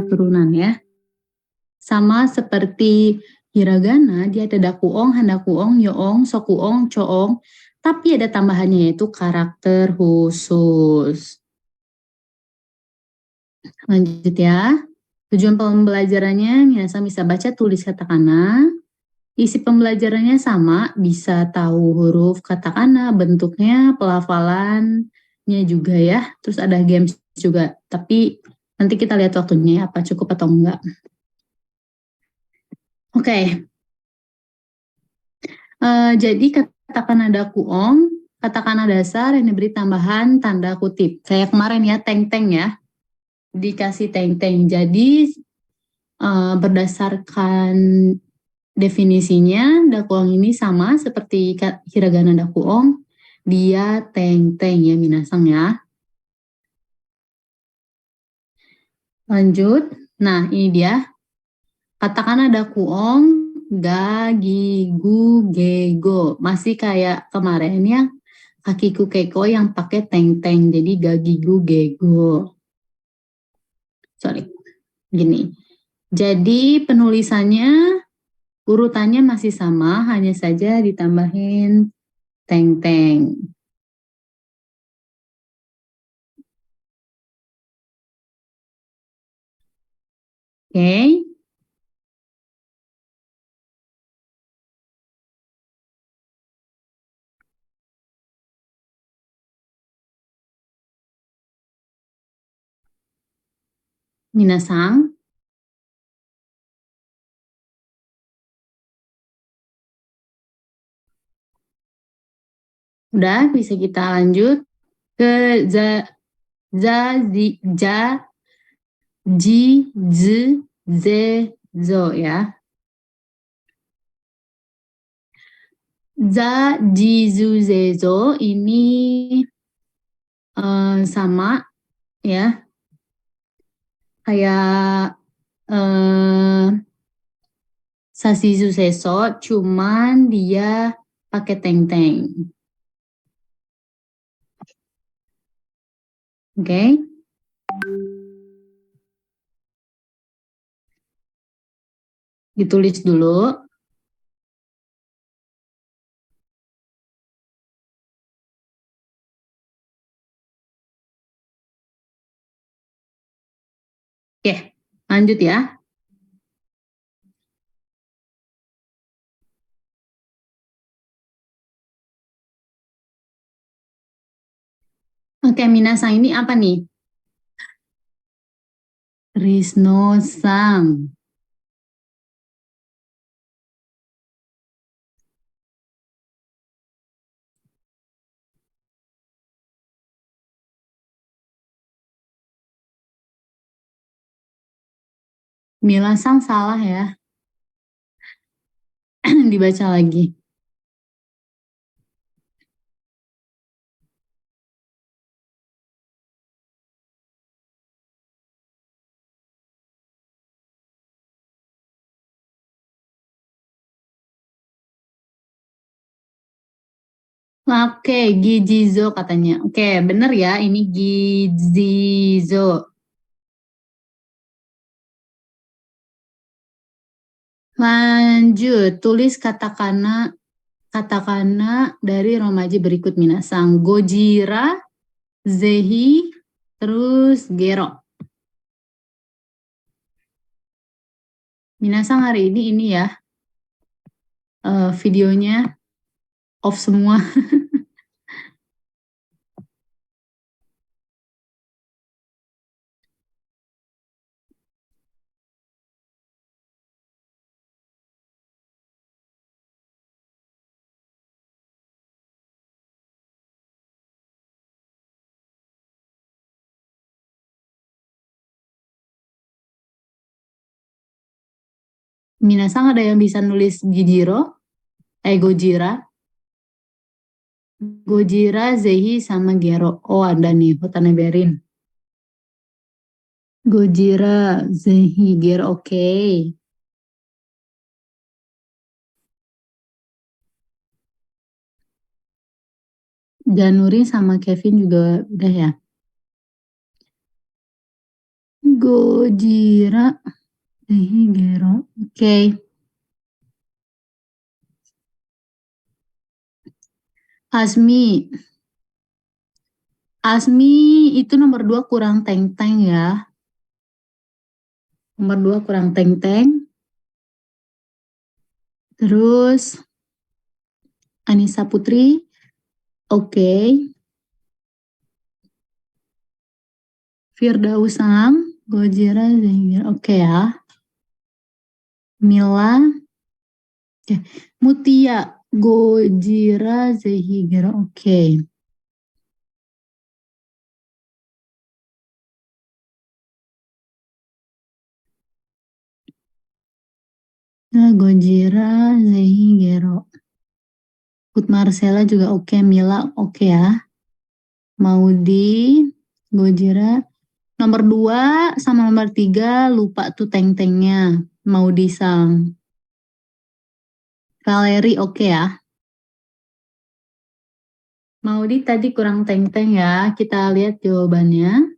turunan ya. Sama seperti hiragana, dia ada dakuong, handakuong, yoong, sokuong, coong, tapi ada tambahannya yaitu karakter khusus. Lanjut ya. Tujuan pembelajarannya, minasan bisa baca tulis katakana. Isi pembelajarannya sama, bisa tahu huruf katakana, bentuknya, pelafalannya juga ya. Terus ada games juga, tapi nanti kita lihat waktunya ya, apa cukup atau enggak. Oke. Jadi katakana dakuong, katakana dasar yang diberi tambahan tanda kutip. Kayak kemarin ya, teng-teng ya. Dikasih teng-teng. Jadi berdasarkan definisinya, dakuong ini sama seperti hiragana dakuong. Dia teng-teng ya, minasang ya. Lanjut. Nah, ini dia. Katakana dakuong, ga, gi, gu, ge, go. Masih kayak kemarin ya. Kakiku keko yang pakai teng-teng. Jadi ga, gi, gu, ge, go. Sorry. Gini. Jadi penulisannya, urutannya masih sama, hanya saja ditambahin teng-teng. Oke. Minasang. Udah, bisa kita lanjut ke ji, z, ze, zo ya. Za, ji, zu, ze, zo ini sama ya. Kayak sasizu seso, cuman dia pakai teng-teng. Oke. Ditulis dulu. Oke, lanjut ya. Oke, minasang ini apa nih? Risno-sang. Milasang salah ya. Dibaca lagi. Oke, gijizo katanya. Oke, bener ya, ini gijizo. Lanjut, tulis katakana dari romaji berikut minasang. Gojira, zehi, terus gero. Minasang hari ini ya, videonya off semua. Minasang ada yang bisa nulis Gojira. Gojira, zehi, sama gero. Oh, ada nih, Hotane Berin. Gojira, zehi, gero, oke. Januri sama Kevin juga udah ya. Gojira, Zehigero. Oke. Asmi. Asmi itu nomor 2 kurang teng-teng ya. Nomor 2 kurang teng-teng. Terus Anissa Putri. Oke. Firdausam. Gojira Zehigero. Oke ya. Mila. Oke. Mutia. Gojira Zehigero. Oke. Nah, Gojira Zehigero. Put Marcella juga oke. Mila oke ya. Maudi. Gojira. Nomor 2 sama nomor 3 lupa tuh teng-tengnya. Maudi Sang. Valeri oke ya. Maudi tadi kurang teng-teng ya. Kita lihat jawabannya.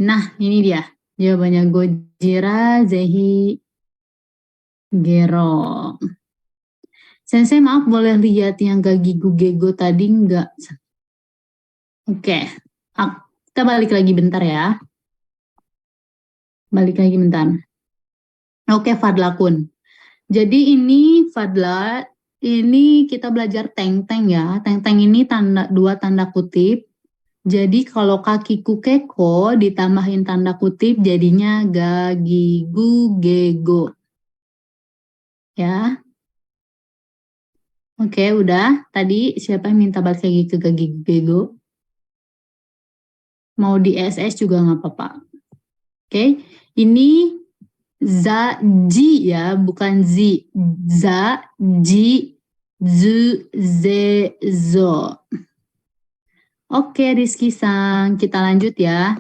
Nah, ini dia. Jawabannya Gojira Zehi Gero. Sensei maaf boleh lihat yang Gagigu Gego tadi enggak? Oke. Kita balik lagi bentar ya. Balik lagi bentar. Oke, Fadla Kun. Jadi ini Fadla, ini kita belajar teng-teng ya. Teng-teng ini dua tanda kutip. Jadi kalau kakiku keko ditambahin tanda kutip jadinya gagigu gego. Ya. Oke, udah. Tadi siapa yang minta balik lagi ke gagigu gego? Mau di SS juga nggak apa-apa. Oke. Ini za ji ya, bukan zi. Za ji zu ze zo. Oke, Rizky Sang, kita lanjut ya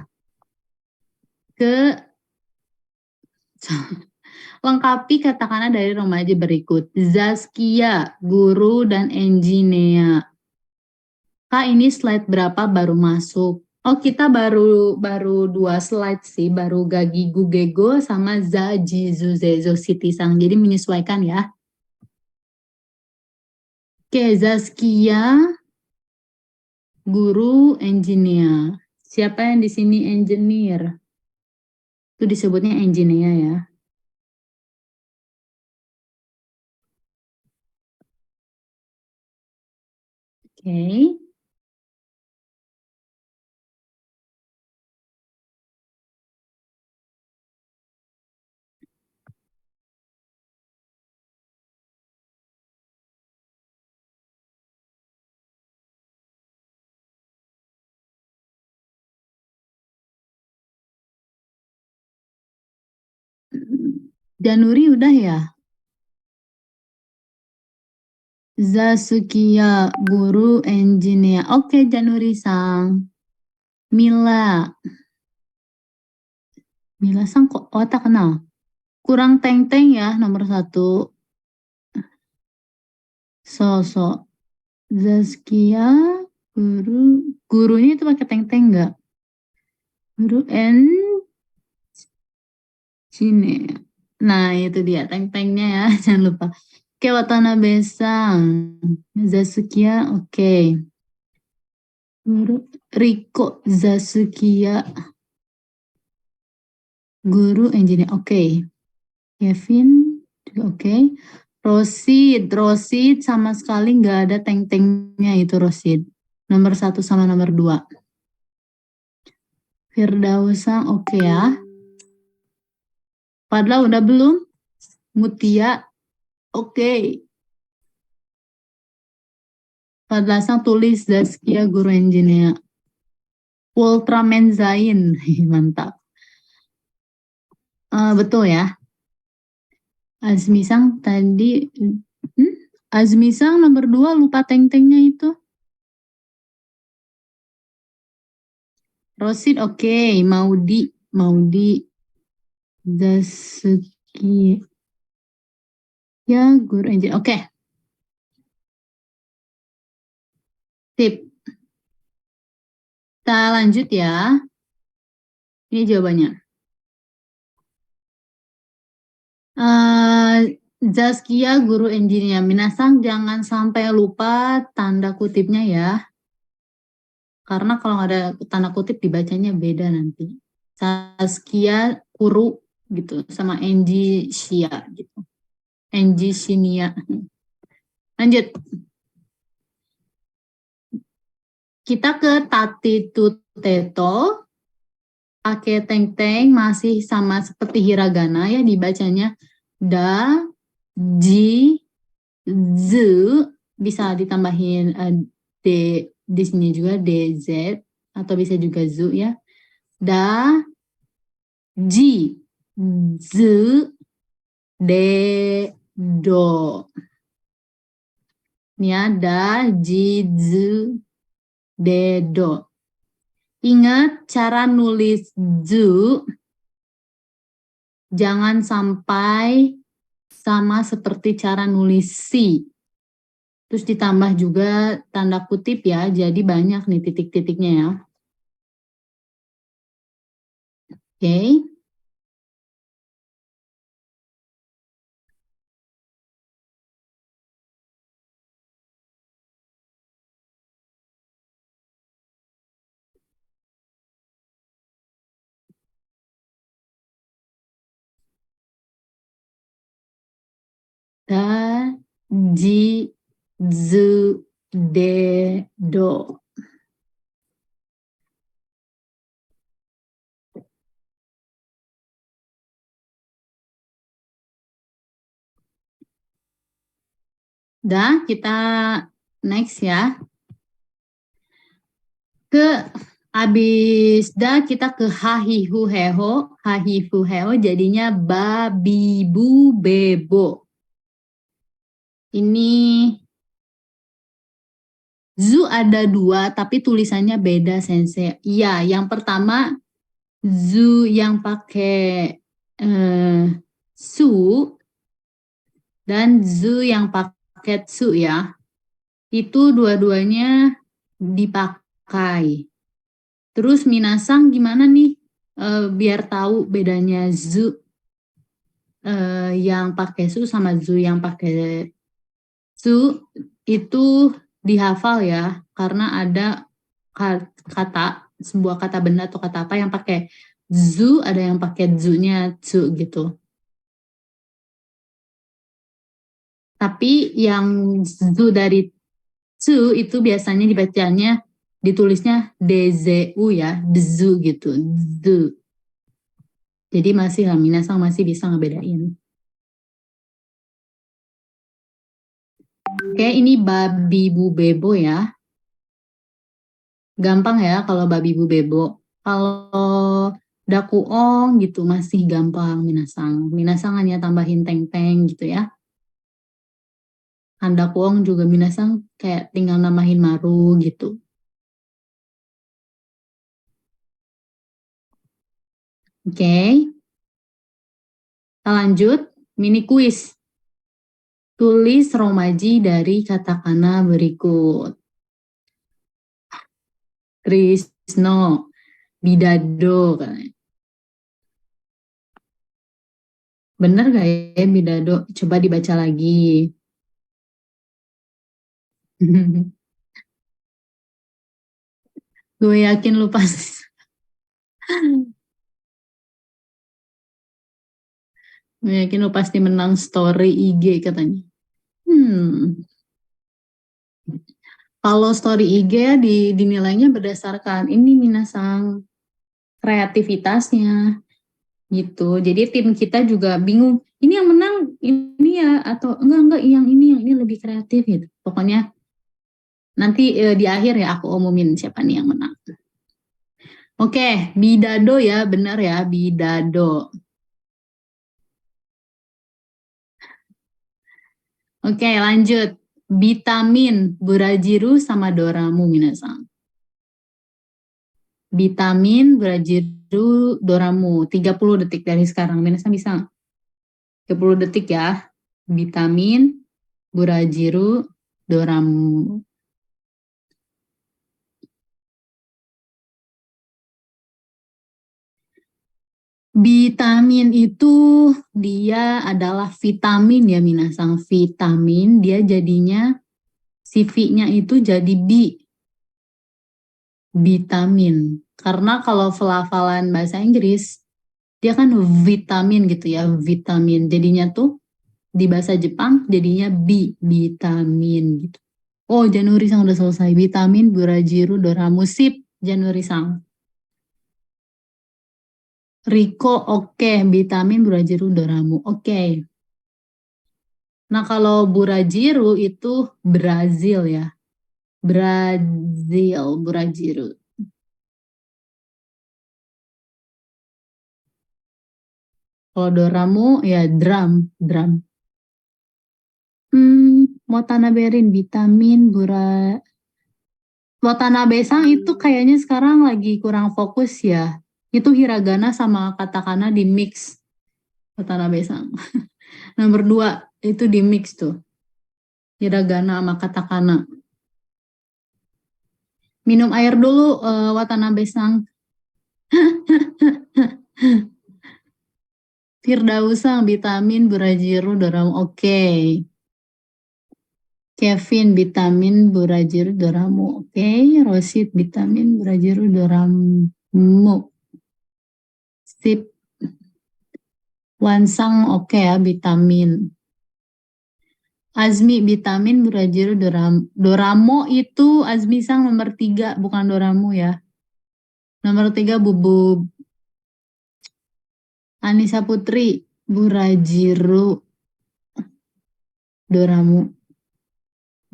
ke lengkapi katakanlah dari remaja berikut. Zaskia, guru dan engineer. Kak, ini slide berapa baru masuk? Oh, kita baru 2 slide sih, baru Gagi Gugego sama Zaji Zuzezo Siti Sang. Jadi menyesuaikan ya. Oke, Zaskia, guru, engineer. Siapa yang di sini engineer? Itu disebutnya engineer ya. Oke. Januri udah ya? Zasukia, guru engineer. Oke, Januri-sang. Mila. Mila-sang kok tak kenal. Kurang teng-teng ya, nomor 1. Sosok. Zaskia, guru. Gurunya itu pakai teng-teng nggak? Guru engineer. Nah, itu dia teng-tengnya ya, jangan lupa. Oke, Watanabe-sang. Zasukia, oke. Guru Riko Zasukia, guru engineer. Oke. Kevin juga oke. Rosid sama sekali nggak ada teng-tengnya itu Rosid. Nomor 1 sama nomor 2. Firdausa oke ya. Padahal udah belum? Mutia oke. Padahal tulis Zaskia guru engineer. Ultraman Zain, mantap. Betul ya. Azmisang tadi, Azmisang nomor 2 lupa teng-tengnya itu. Rosid oke. Maudi. Zasuki. Ya, guru engineer. Oke. Tip. Kita lanjut ya. Ini jawabannya. Zaskia guru engineer. Minasang jangan sampai lupa tanda kutipnya ya. Karena kalau nggak ada tanda kutip dibacanya beda nanti. Zaskia guru gitu sama Enji Shia gitu. Enji Shinia. Lanjut. Kita ke Tati Tuteto. Pakai teng-teng masih sama seperti hiragana ya dibacanya da, ji, zu, bisa ditambahin d di sini juga dz atau bisa juga zu ya. Da, ji, zu, de, do. Ini ya, da, ji, zu, de, do. Ingat cara nulis zu, jangan sampai sama seperti cara nulis si. Terus ditambah juga tanda kutip ya, jadi banyak nih titik-titiknya ya. Oke. Da, ji, zu, de, do. Dah, kita next ya. Abis da kita ke hahihu heho. Hahihu heho jadinya babi bu bebo. Ini zu ada dua tapi tulisannya beda sensei. Iya, yang pertama zu yang pakai su dan zu yang pakai tsu ya. Itu dua-duanya dipakai. Terus minasang gimana nih biar tahu bedanya zu yang pakai su sama zu yang pakai su itu dihafal ya karena ada kata sebuah kata benda atau kata apa yang pakai zu, ada yang pakai zu-nya tsu gitu. Tapi yang zu dari tsu itu biasanya dibacanya ditulisnya dzu ya, dzu gitu, zu. Jadi masih lah, minasang masih bisa ngebedain. Oke, ini babi bu bebo ya. Gampang ya kalau babi bu bebo. Kalau dakuong gitu masih gampang minasang. Minasang hanya tambahin teng-teng gitu ya. Dakuong juga minasang kayak tinggal nambahin maru gitu. Oke. Kita lanjut. Mini quiz. Tulis romaji dari katakana berikut. Krisno, bidado. Bener gak ya bidado? Coba dibaca lagi. Gue yakin lu pasti. Gue yakin lu pasti menang story IG katanya. Kalau story IG ya dinilainya berdasarkan ini minasang kreativitasnya gitu. Jadi tim kita juga bingung. Ini yang menang ini ya atau enggak yang ini lebih kreatif gitu. Pokoknya nanti di akhir ya aku umumin siapa nih yang menang. Oke, bidado ya, benar ya, bidado. Oke, lanjut. Vitamin, Burajiru sama Doramu minasang. Vitamin, Burajiru, Doramu. 30 detik dari sekarang. Minasang bisa nggak? 30 detik ya. Vitamin, Burajiru, Doramu. Vitamin itu dia adalah vitamin ya minasang. Vitamin dia jadinya si V-nya itu jadi B. Vitamin. Karena kalau pelafalan bahasa Inggris dia kan vitamin gitu ya, vitamin. Jadinya tuh di bahasa Jepang jadinya B, vitamin gitu. Oh, Januri-san udah selesai. Vitamin, Burajiru, Doramu, sip, Januri-san. Riko, oke. Vitamin, Burajiru, Doramu, oke. Nah, kalau Burajiru itu Brazil ya. Brazil, Burajiru. Kalau Doramu ya drum. Watanabe-rin, vitamin, Watanabe-san itu kayaknya sekarang lagi kurang fokus ya. Itu hiragana sama katakana di mix. Watanabe-san. Nomor 2 itu di mix tuh. Hiragana sama katakana. Minum air dulu Watanabe-san. Firdausang, vitamin, Burajiru, Doramu. Oke. Kevin, vitamin, Burajiru, Doramu. Oke. Rosid, vitamin, Burajiru, Doramu. Sip. Wansang, oke ya, vitamin. Azmi, vitamin, Burajiru, Doramo itu Azmi sang nomor 3, bukan Doramu ya. Nomor 3 Bubub. Anissa Putri, Burajiru, Doramu.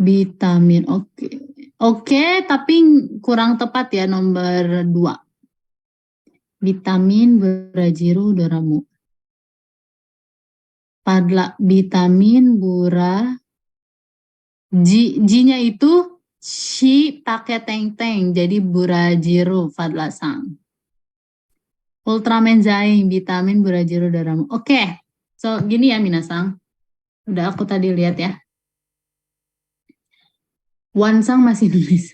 Vitamin, oke. Oke, tapi kurang tepat ya nomor 2. Vitamin, Burajiru, Doramu. Padla, vitamin, J-nya itu Shi pakai teng-teng, jadi Burajiru, Fadla sang. Ultraman Zaing, vitamin, Burajiru, Doramu. Oke, so gini ya minasang. Udah aku tadi lihat ya. Wansang masih nulis.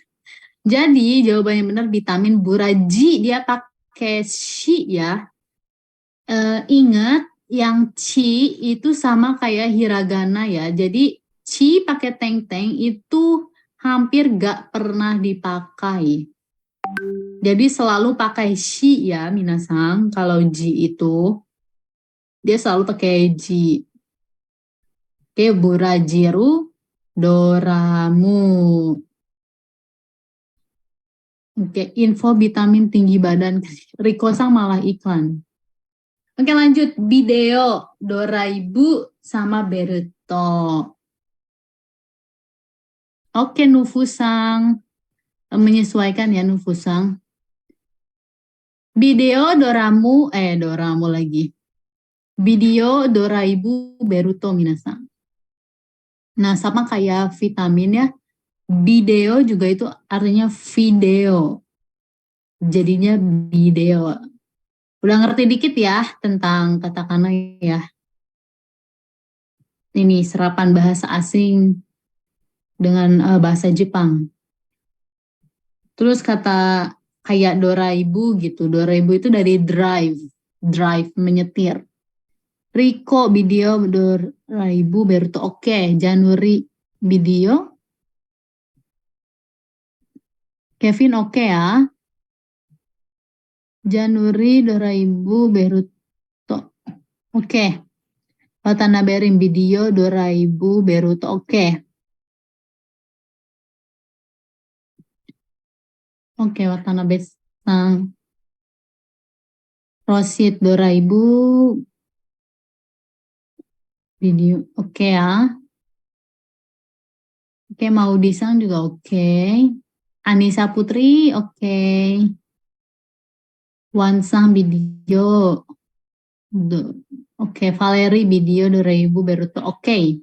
Jadi jawabannya benar vitamin Buraji, dia pakai Shi ya. Ingat yang Chi itu sama kayak hiragana ya. Jadi Chi pakai teng-teng itu hampir gak pernah dipakai. Jadi selalu pakai Shi ya minasang. Kalau Ji itu dia selalu pakai Ji. Oke, Burajiru, Doramu. Oke, info vitamin tinggi badan. Riko-sang malah iklan. Oke lanjut, video Doraibu sama Beruto. Oke Nufusang, menyesuaikan ya Nufusang. Video Doramu lagi. Video Doraibu Beruto minasang. Nah sama kayak vitamin ya, video juga itu artinya video. Jadinya video. Udah ngerti dikit ya tentang katakana ya. Ini serapan bahasa asing dengan bahasa Jepang. Terus kata kayak Doraibu gitu. Doraibu itu dari drive menyetir. Riko video Doraibu Beruto. Oke, Januari video. Kevin oke ya. Januari Doraibu Beruto. Oke. Watanabe Rin video Doraibu Beruto. Oke. Oke, Watanabe sang. Rosid Doraibu video. Oke ya. Oke, Maudisang juga oke. Anissa Putri oke. Wansang video. Oke, Valeri video Doraibu Beruto. Oke.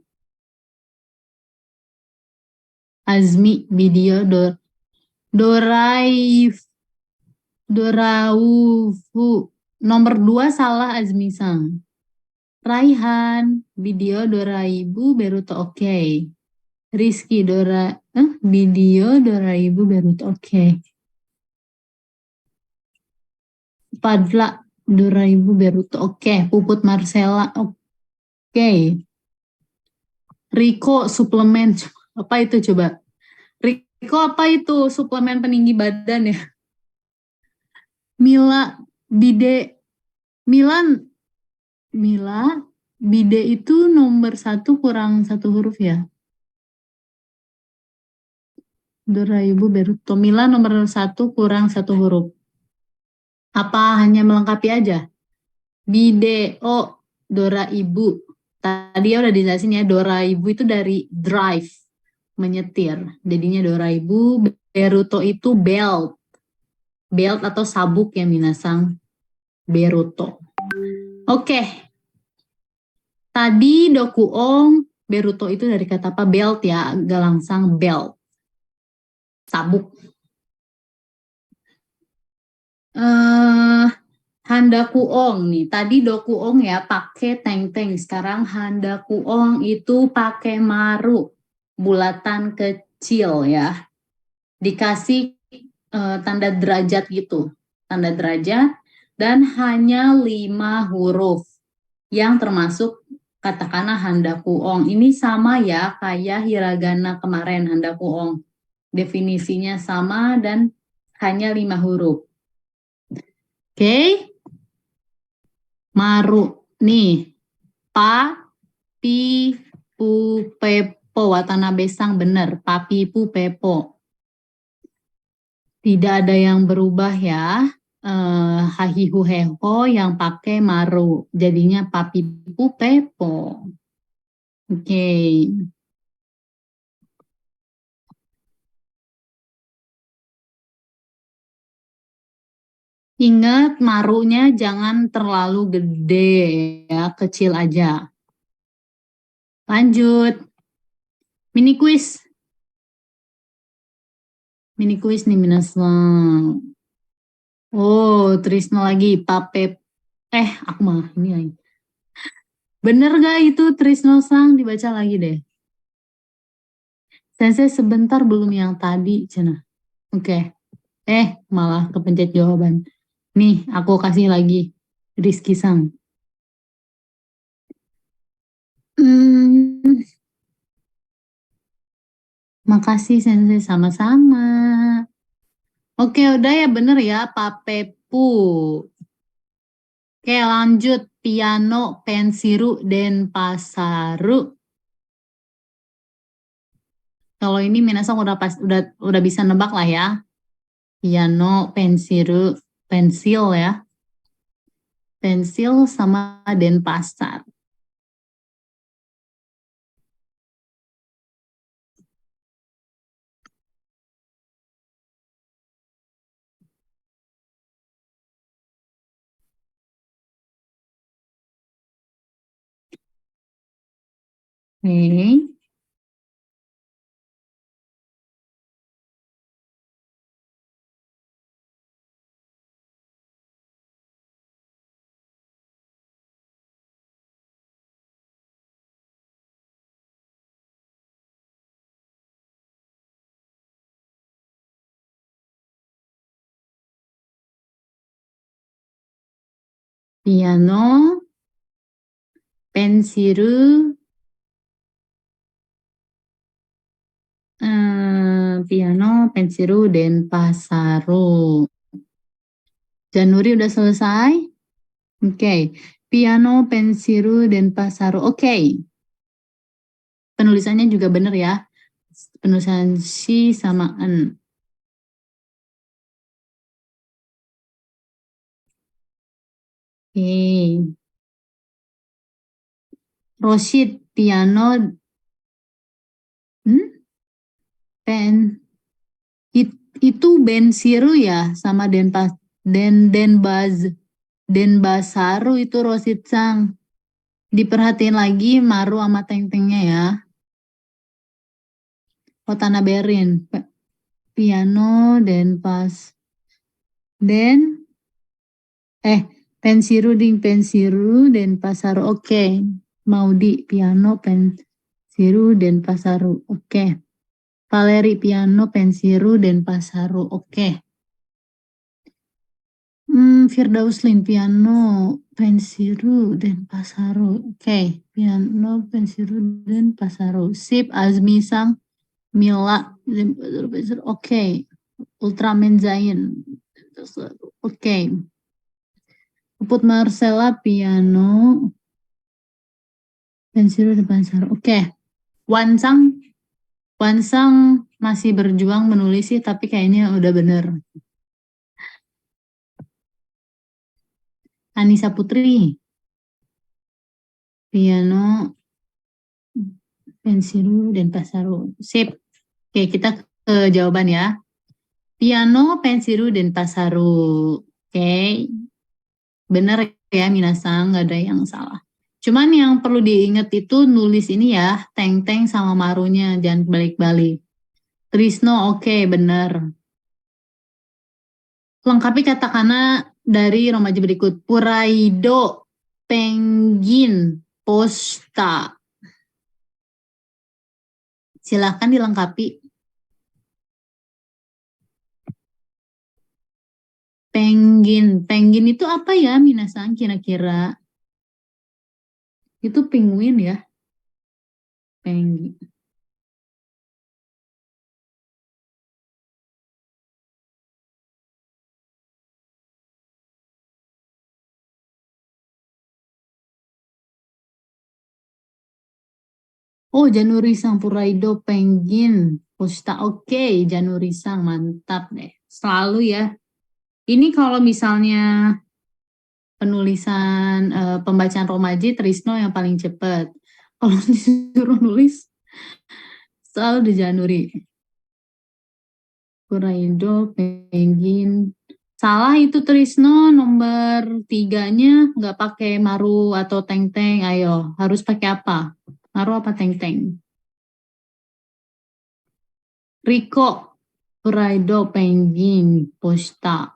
Azmi video Doraufu. Nomor 2 salah Azmi sang. Raihan video Doraibu Beruto. Oke. Rizky video Doraibu Beruto. Oke. Padla Doraibu Beruto. Oke. Puput Marcella. Oke. Riko suplemen. Apa itu coba? Riko apa itu? Suplemen peninggi badan ya? Mila Bide. Milan. Mila Bide itu nomor 1 kurang 1 huruf ya? Doraibu Beruto. Mila nomor 1 kurang 1 huruf. Apa hanya melengkapi aja? Bide. Oh, Doraibu. Tadi ya udah dijelasin ya, Doraibu itu dari drive, menyetir. Jadinya Doraibu. Beruto itu belt. Belt atau sabuk ya minasang. Beruto. Oke. Tadi dokuong Beruto itu dari kata apa? Belt ya, galangsang belt. Sabuk. Handakuong nih. Tadi dokuong ya pakai teng-teng. Sekarang handakuong itu pakai maru. Bulatan kecil ya. Dikasih tanda derajat gitu. Tanda derajat dan hanya 5 huruf. Yang termasuk katakanlah handakuong. Ini sama ya kayak hiragana kemarin handakuong. Definisinya sama dan hanya 5 huruf. Oke, maru nih, pa, pi, pu, pepo, Watanabe sang bener, papi, pu, pepo. Tidak ada yang berubah ya, hahihu heho yang pakai maru, jadinya papi, pu, pepo. Oke, ingat marunya jangan terlalu gede ya, kecil aja. Lanjut, mini quiz. Mini quiz nih minasang. Oh, Trisno lagi. Pape. Aku malah ini lagi. Bener gak itu Trisno Sang? Dibaca lagi deh. Sensei sebentar belum yang tadi, Cina. Oke. Malah kepencet jawaban. Nih, aku kasih lagi. Rizky Sang. Hmm, makasih Sensei sama-sama. Oke, udah ya bener ya, Papepu. Oke, lanjut. Piano, pensiru, denpasaru. Kalau ini minasang udah bisa nebak lah ya. Piano, pensiru, pensil ya. Pensil sama Denpasar. Oke. Piano, pensiru, piano, pensiru, Denpasaru. Januari udah selesai? Oke. Piano, pensiru, Denpasaru. Oke. Penulisannya juga benar ya. Penulisan si sama en. Oke. Roshid, piano, pen, itu bensiru ya sama Denbasaru itu Roshid Sang. Diperhatiin lagi maru sama teng-tengnya ya. Watanaberin. Piano, Den, pensiru ding pensiru, Denpasaru. Oke. Mau di piano, pensiru, Denpasaru. Oke. Valeri piano, pensiru, Denpasaru. Oke. Firdauslin, piano, pensiru, dan pasaru. Oke, piano, pensiru, dan pasaru. Sip, Azmi Sang, Mila, dan pasaru. Oke, Ultraman Zain. Oke. Puput Marcella, piano, pensiru, dan pasaru. Oke. Wansang, Wansang masih berjuang menulis sih, tapi kayaknya udah bener. Anissa Putri, piano, pensiru, dan pasaru. Sip. Oke, kita ke jawaban ya. Piano, pensiru, dan pasaru. Oke, bener ya Minasang, nggak ada yang salah. Cuman yang perlu diingat itu nulis ini ya, teng-teng sama marunya, jangan balik-balik. Trisno, oke, bener. Lengkapi kata-kata dari remaja berikut. Puraido, penggin, posta. Silahkan dilengkapi. Penggin itu apa ya Minasang kira-kira? Itu penguin ya, penggin. Oh, Janurisang Puraido, penggin, posta. Oke, Janurisang, mantap deh. Selalu ya. Ini kalau misalnya penulisan pembacaan Romaji, Trisno yang paling cepat. Kalau disuruh nulis, selalu di Januri. Puraido, penggin. Salah itu Trisno, nomor 3-nya nggak pakai maru atau teng-teng. Ayo, harus pakai apa? Maru apa teng-teng? Riko, Puraido, penggin, posta.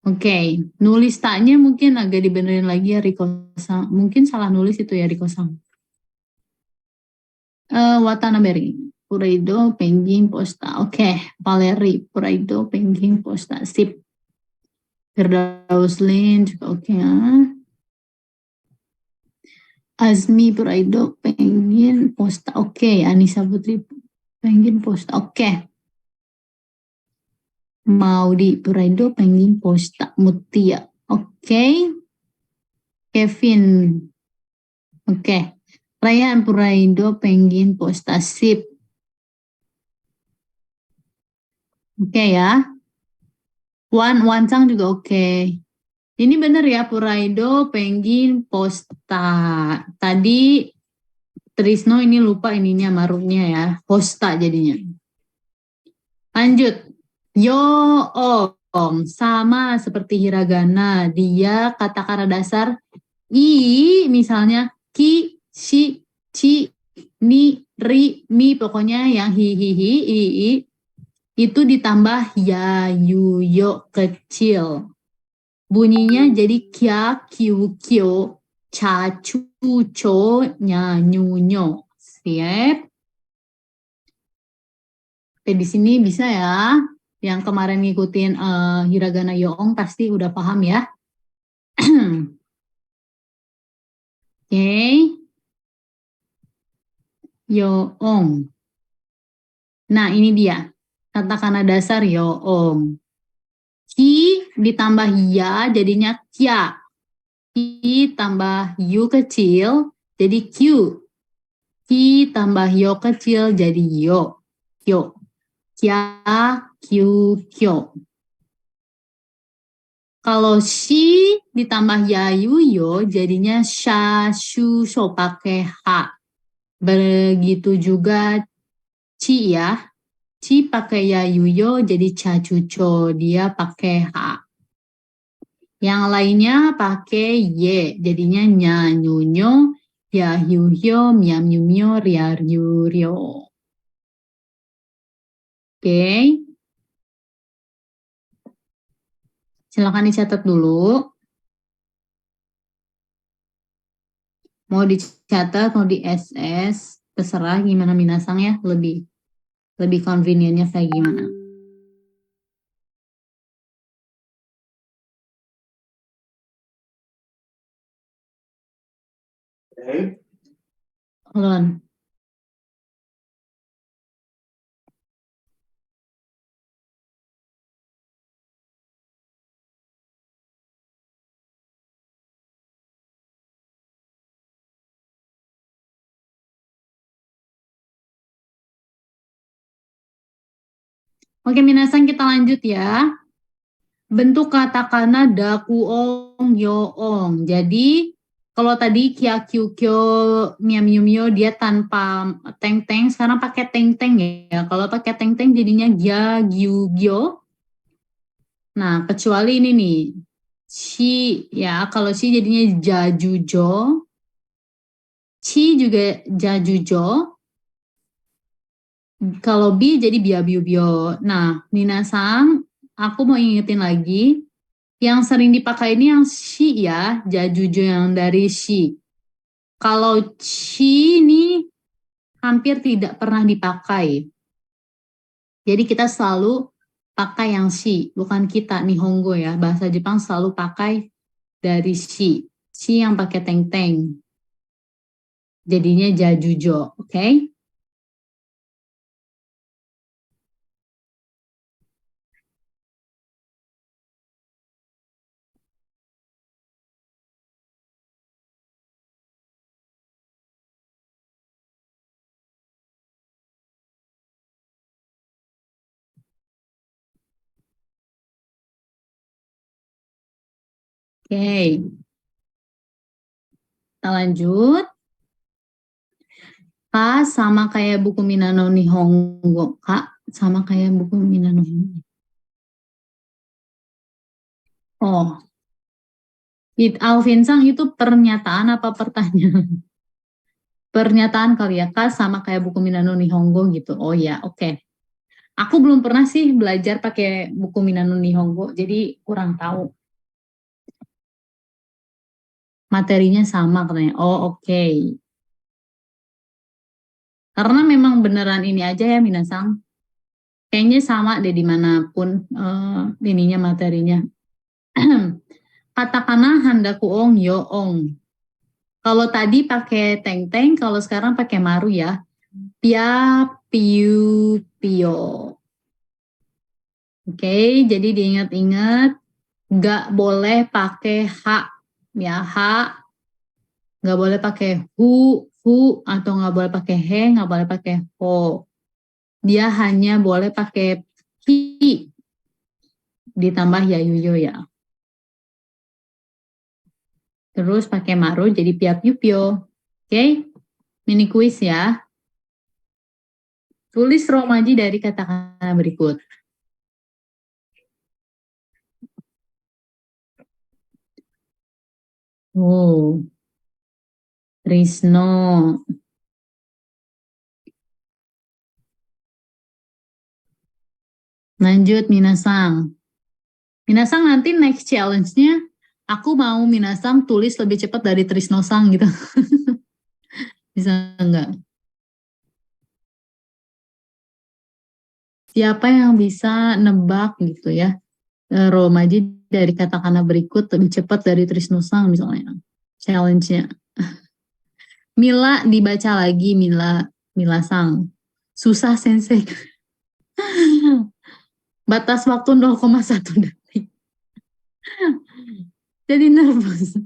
Oke, nulis taknya mungkin agak dibenerin lagi ya Riko Sang. Mungkin salah nulis itu ya Riko Sang. Watanabe, Puraido, penggin, posta. Oke, Valeri, Puraido, penggin, posta. Sip. Firdauslin juga oke ya. Azmi, Puraido, penggin, posta. Oke, Anissa Putri, penggin, posta. Oke. Maudi, Puraido, penggin, posta. Mutia. Oke. Kevin. Oke. Rayhan, Puraido, penggin, posta. Sip. Oke ya. Wansang juga oke. Ini bener ya, Puraido, penggin, posta. Tadi Trisno ini lupa ininya marunya ya. Posta jadinya. Lanjut. Yo om sama seperti hiragana. Dia kata-kata dasar i misalnya ki, si, ci, ni, ri, mi pokoknya yang hi, i itu ditambah ya, yu, yo kecil. Bunyinya jadi kya, kyu, kyo, cha, chu, cho, nya, nyu, nyo. Siap. Oke, di sini bisa ya. Yang kemarin ngikutin hiragana yoong pasti udah paham ya. Oke. Yoong. Nah, ini dia. Kata-kata dasar yoong. Ki ditambah ya jadinya kya. Ki tambah yu kecil jadi q. Ki tambah yo kecil jadi yo. Kyo. Kya, kyu, kyo. Kalau shi ditambah ya, yu, yo jadinya sha, shu, so pakai h. Begitu juga ci ya. Ci pakai ya, yu, yo jadi cha, chu, cho. Dia pakai h. Yang lainnya pakai y. Jadinya nya, nyu, nyo, ya, yu, hyo, miam, yu, myo, ria, ryu, ryo. Oke. Silakan dicatat dulu. Mau dicatat, mau di SS, terserah gimana Minasang ya, lebih convenientnya kayak gimana. Hold on. Oke, minasan kita lanjut ya. Bentuk katakana dakuong yoong. Jadi kalau tadi kia kyu kyo mia miu mio dia tanpa teng teng, sekarang pakai teng teng ya. Kalau pakai teng teng jadinya gya gyu gyo. Nah, kecuali ini nih. Chi ya, kalau chi jadinya jajujo. Chi juga jajujo. Kalau bi jadi biabiu bio. Nah, minasang, aku mau ingetin lagi. Yang sering dipakai ini yang shi ya, jajujo yang dari shi. Kalau chi ini hampir tidak pernah dipakai. Jadi kita selalu pakai yang shi, bukan kita Nihongo ya. Bahasa Jepang selalu pakai dari shi. Shi yang pakai teng-teng. Jadinya jajujo, oke? Okay? Oke, okay. Kita lanjut. Kak, sama kayak buku Minano Nihongo. Kak, sama kayak buku Minano Nihongo. Oh, Alvin Sang itu pernyataan apa pertanyaan? Pernyataan kali ya, Kak, sama kayak buku Minano Nihongo gitu. Oh ya, oke. Okay. Aku belum pernah sih belajar pakai buku Minano Nihongo, jadi kurang tahu. Materinya sama katanya. Oh, oke. Okay. Karena memang beneran ini aja ya, Minasang. Kayaknya sama deh dimanapun ininya materinya. Katakana handaku ong yo ong. Kalau tadi pakai teng-teng, kalau sekarang pakai maru ya. Pia, piu, pio. Oke, jadi diingat-ingat. Nggak boleh pakai hak. Ya, hak. Nggak boleh pakai hu, atau nggak boleh pakai he, nggak boleh pakai ho. Dia hanya boleh pakai hi, ditambah ya yuyo ya. Terus pakai maru jadi pia piu pio. Oke, mini quiz ya. Tulis romaji dari kata-kata berikut. Oh, Trisno. Lanjut Minasang. Minasang nanti next challenge-nya aku mau Minasang tulis lebih cepat dari Trisno Sang gitu. Bisa nggak? Siapa yang bisa nebak gitu ya? Romaji dari kata-kata berikut lebih cepat dari Trisno Sang misalnya. Challenge-nya. Mila dibaca lagi Mila Mila Sang. Susah sensei. Batas waktu 0,1 detik. Jadi nervous.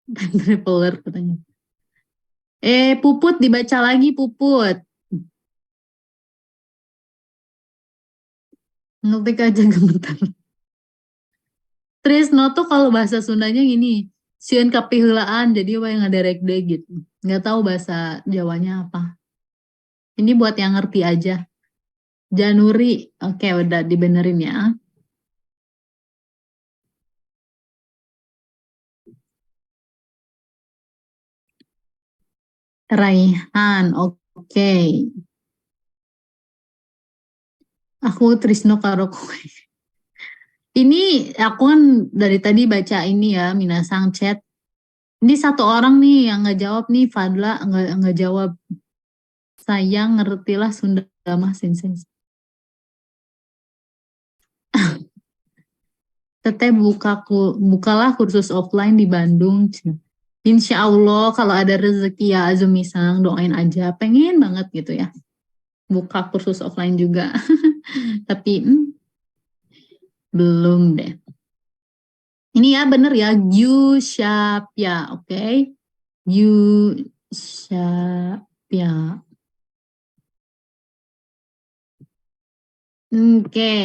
Traveler katanya. Puput dibaca lagi Puput. Ngetik aja gemetar. Trisno tuh kalau bahasa Sundanya gini, sieun kapihelaan, jadi apa yang ada rek deh gitu. Nggak tahu bahasa Jawanya apa. Ini buat yang ngerti aja. Januri, oke udah dibenerin ya. Raihan, oke. Aku Trisno karo kowe. Ini aku kan dari tadi baca ini ya, Minasang chat. Ini satu orang nih yang nggak jawab nih, Fadla nggak jawab. Saya ngertilah Sunda mah sensei. Teteh bukalah kursus offline di Bandung. Insya Allah kalau ada rezeki ya Azumi Sang doain aja. Pengen banget gitu ya. Buka kursus offline juga. Tapi belum deh. Ini ya bener ya. Yusyapya. Oke. Yusyapya. Oke.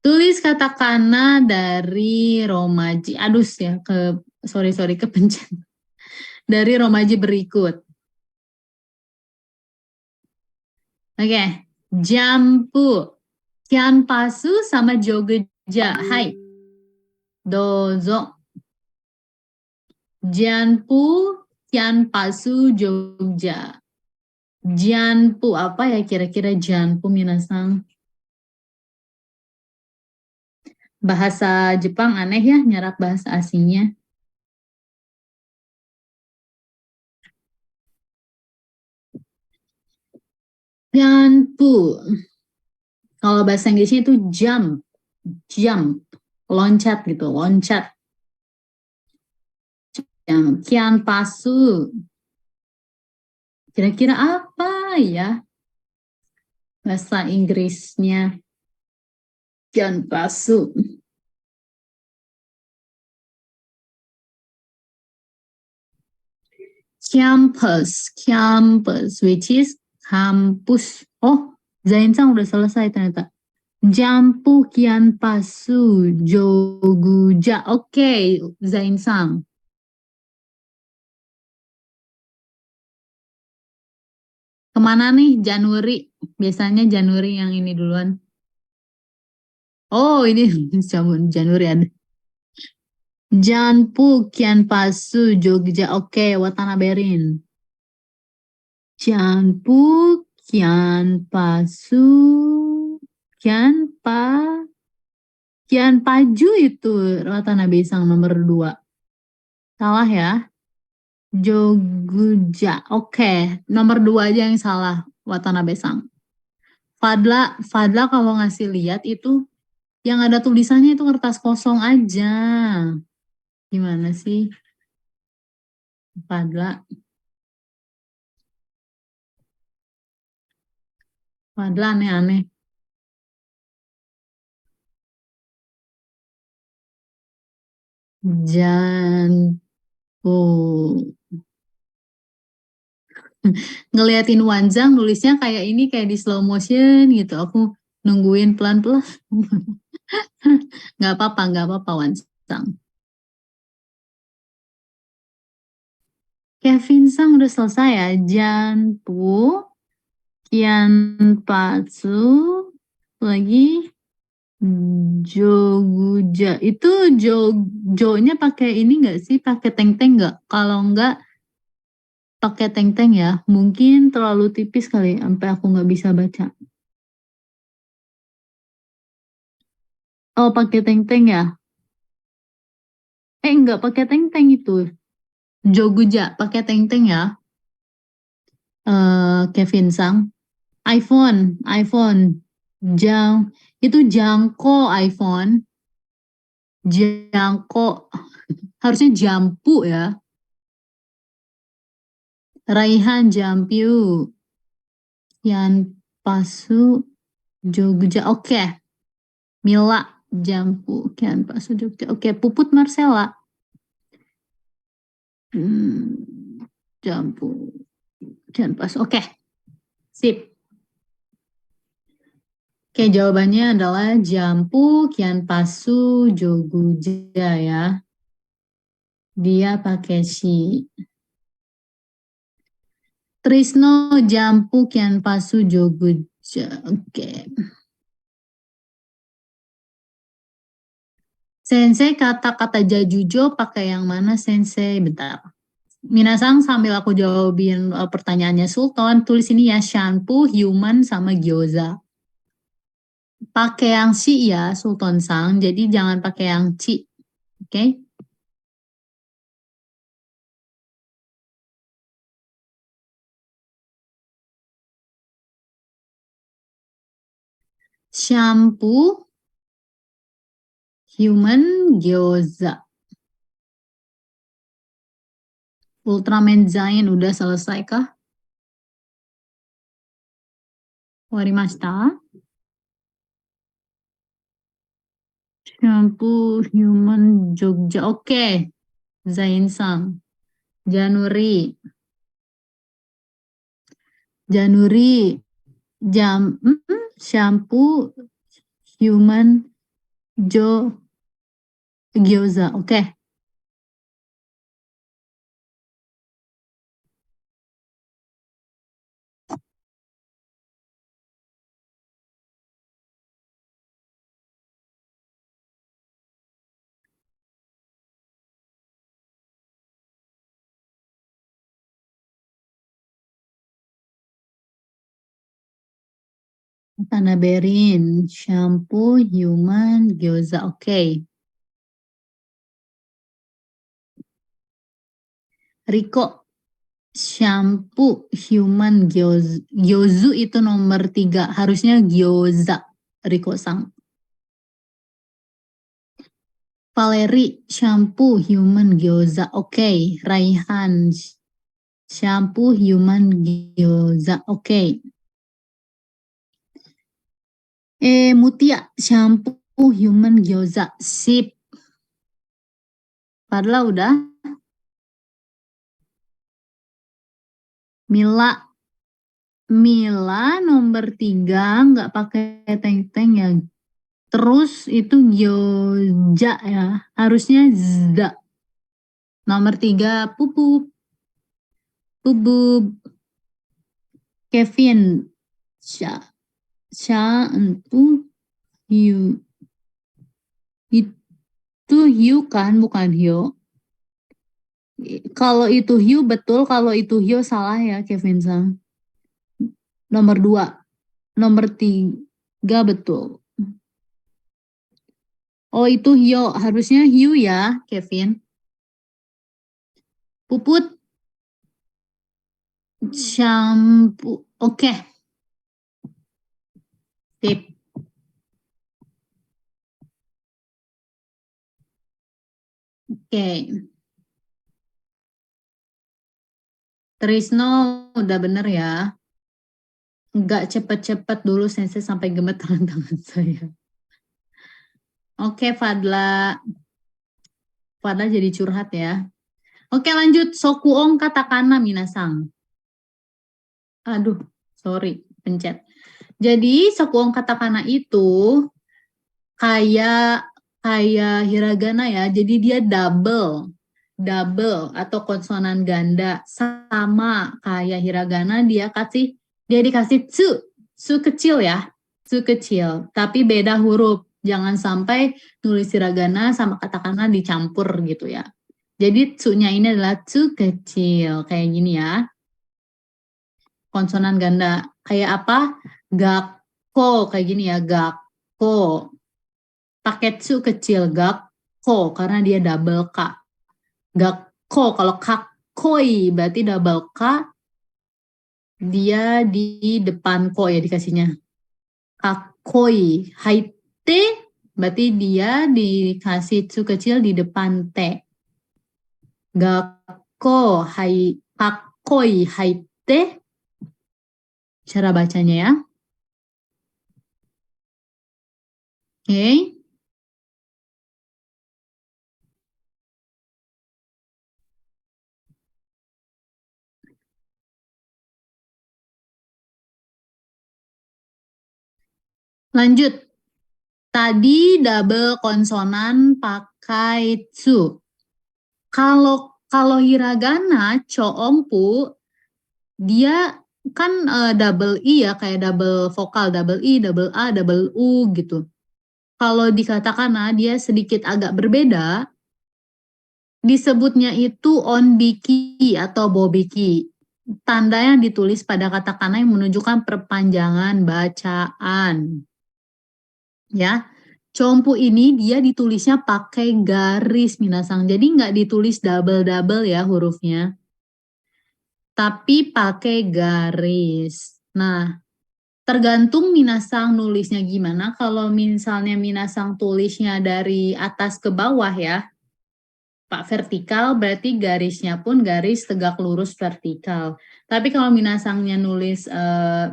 Tulis katakana dari Romaji. Adus ya sorry kepencet. Dari Romaji berikut. Oke. Jampu. Kianpasu sama Jogja. Hai. Dozo. Janpu, Kianpasu, Jogja. Janpu, apa ya kira-kira Janpu minasang? Bahasa Jepang aneh ya, nyerap bahasa asingnya. Janpu. Kalau bahasa Inggrisnya itu jump, loncat gitu, loncat. Kianpasu. Kira-kira apa ya bahasa Inggrisnya? Kianpasu. Campus, which is kampus. Oh, Zainsang udah selesai ternyata. Jampu Kianpasu Joguja. Oke, Zainsang. Kemana nih Januari? Biasanya Januari yang ini duluan. Oh, ini Januari ada. Janpu Kianpasu Jogja. Oke, Watanaberin. Janpu Kianpasu Kianpa Kianpaju itu Watanabe Sang nomor 2. Salah ya. Jogja. Oke, nomor 2 aja yang salah. Watanabe Sang. Fadla kalau ngasih lihat itu yang ada tulisannya itu kertas kosong aja. Gimana sih? Fadla aneh-aneh. Oh, ngeliatin Wanzang nulisnya kayak ini kayak di slow motion gitu. Aku nungguin pelan-pelan. Nggak apa-apa Wanzang. Kevin Sang udah selesai ya. Janpu, Kianpatsu, lagi Joguja. Itu Jo-nya pakai ini nggak sih? Pakai teng-teng nggak? Kalau nggak pakai teng-teng ya. Mungkin terlalu tipis kali sampai aku nggak bisa baca. Oh, pakai teng-teng ya? Nggak pakai teng-teng itu. Joguja pakai teng-teng ya. Kevin Sang. iPhone. Jang itu jangko iPhone. Jangko harusnya jampu ya. Raihan Jampiu. Yan Pasu Jogja. Oke. Mila Jampu. Kian Pasu Jogja. Oke. Puput Marcella. Jampu. Kian Pasu. Oke. Sip. Oke, jawabannya adalah Jampu Kian Pasu Jogja ya. Dia pakai si. Trisno Jampu Kian Pasu Jogja. Oke. Sensei kata-kata jajujo pakai yang mana Sensei? Bentar. Minasang sambil aku jawabin pertanyaannya Sultan, tulis ini ya shampoo, human, sama gyoza. Pakai yang si ya Sultan Sang, jadi jangan pakai yang ci. Oke? Shampoo, human gyoza. Ultraman Giant udah selesai kah? Warimashita? Shampoo human Jogja. Oke. Zain-san. Januri. Shampoo human gyoza. Oke. Tanaberin. Shampoo human gyoza. Oke. Riko. Shampoo human gyozu itu nomor 3. Harusnya gyoza. Riko-sang. Valeri, shampoo human gyoza. Oke. Raihan, shampoo human gyoza. Oke. Mutia, shampoo human gyoza. Sip. Padahal udah. Mila nomor 3 nggak pakai teng-teng ya. Terus itu gyoza ya. Harusnya zda. Nomor 3 pupuk. Kevin. Itu hiu kan, bukan hio. Kalau itu hiu betul, kalau itu hio salah ya Kevin Sang. Nomor 2. Nomor 3 betul. Oh itu hio, harusnya hiu ya Kevin. Puput. Shampoo. Oke. Tip. Oke. Trisno udah bener ya. Nggak cepet-cepet dulu sensei sampai gemetaran tangan saya. Oke Fadla. Fadla jadi curhat ya. Oke lanjut. Sokuong katakana minasang. Aduh, sorry, pencet. Jadi sokuong katakana itu kayak hiragana ya. Jadi dia double atau konsonan ganda, sama kayak hiragana dia dikasih tsu kecil ya, tsu kecil, tapi beda huruf. Jangan sampai nulis hiragana sama katakana dicampur gitu ya. Jadi tsu-nya ini adalah tsu kecil kayak gini ya. Konsonan ganda kayak apa? Gakko kayak gini ya, gakko. Pakai tsu kecil, gakko karena dia double k. Gakko, kalau kakoi berarti double k, dia di depan ko ya dikasihnya. Kakoi, haite berarti dia dikasih tsu kecil di depan t. Gakko, kakoi, haite. Cara bacanya ya. Oke. Lanjut. Tadi double konsonan pakai tsu. Kalau hiragana coompu dia kan double i ya, kayak double vokal, double i, double a, double u gitu. Kalau di katakana dia sedikit agak berbeda, disebutnya itu onbiki atau bobiki. Tanda yang ditulis pada katakana yang menunjukkan perpanjangan bacaan. Ya, compu ini dia ditulisnya pakai garis minasang. Jadi nggak ditulis double-double ya hurufnya. Tapi pakai garis. Nah, Tergantung Minasang nulisnya gimana. Kalau misalnya Minasang tulisnya dari atas ke bawah ya, Pak, vertikal berarti garisnya pun garis tegak lurus vertikal. Tapi kalau Minasangnya nulis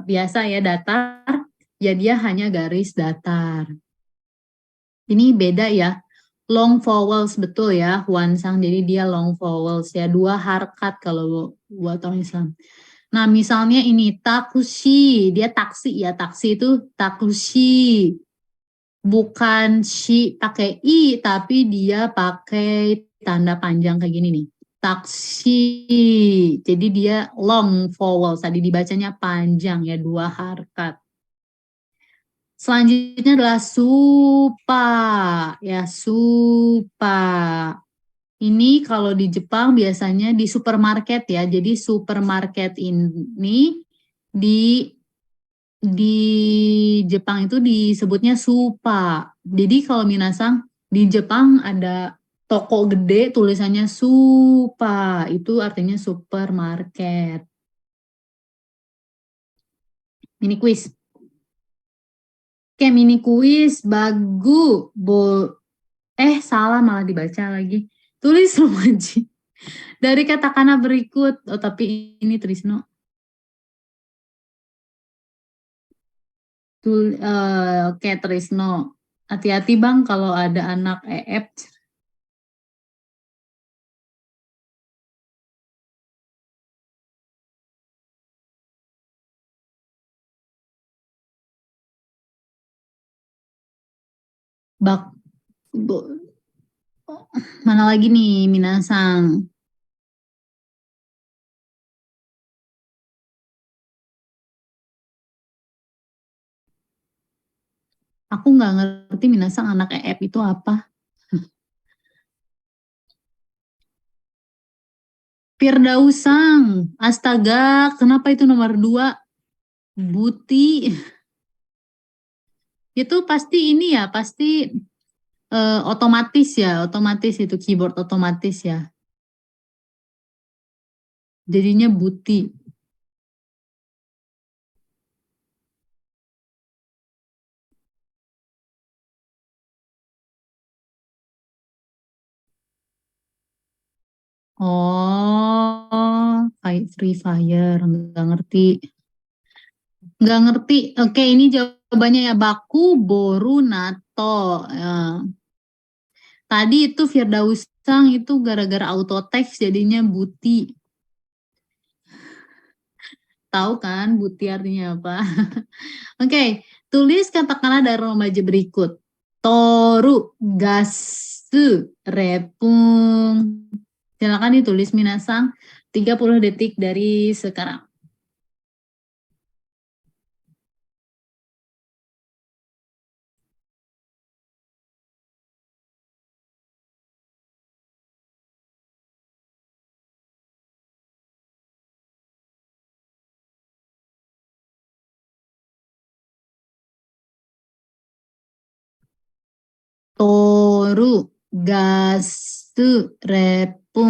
biasa ya datar, ya dia hanya garis datar. Ini beda ya. Long vowels betul ya, Hwansang. Jadi dia long vowels ya, dua harkat kalau buat orang Islam. Nah, misalnya ini takushi, dia taksi ya, taksi itu takushi. Bukan shi pakai i, tapi dia pakai tanda panjang kayak gini nih. Taksi. Jadi dia long vowels, tadi dibacanya panjang ya, dua harkat. Selanjutnya adalah supa, ya supa. Ini kalau di Jepang biasanya di supermarket ya. Jadi supermarket ini di di Jepang itu disebutnya supa. Jadi kalau minasang di Jepang ada toko gede tulisannya supa. Itu artinya supermarket. Mini quiz. Oke, mini quiz bagu bo salah malah dibaca lagi. Tulis Romaji. Dari katakana berikut. Oh, tapi ini Trisno. Oke, Trisno. Hati-hati Bang kalau ada anak EF. Bak, bo- mana lagi nih Minasang? Aku nggak ngerti Minasang anak EF itu apa. Firdausang. Astaga, kenapa itu nomor 2? Buti. Itu pasti ini ya, pasti otomatis ya, otomatis itu keyboard otomatis ya. Jadinya Buti. Oh, Free Fire, nggak ngerti. Nggak ngerti. Oke, ini jawabannya ya. Baku Boru Nato. Ya. Tadi itu Firdausang itu gara-gara autotext jadinya Buti. Tahu kan Buti artinya apa? Oke, tulis katakanlah dari remaja berikut. Toru, gasu, repung. Silakan ditulis Minasang 30 detik dari sekarang. Toru, gasu, repung.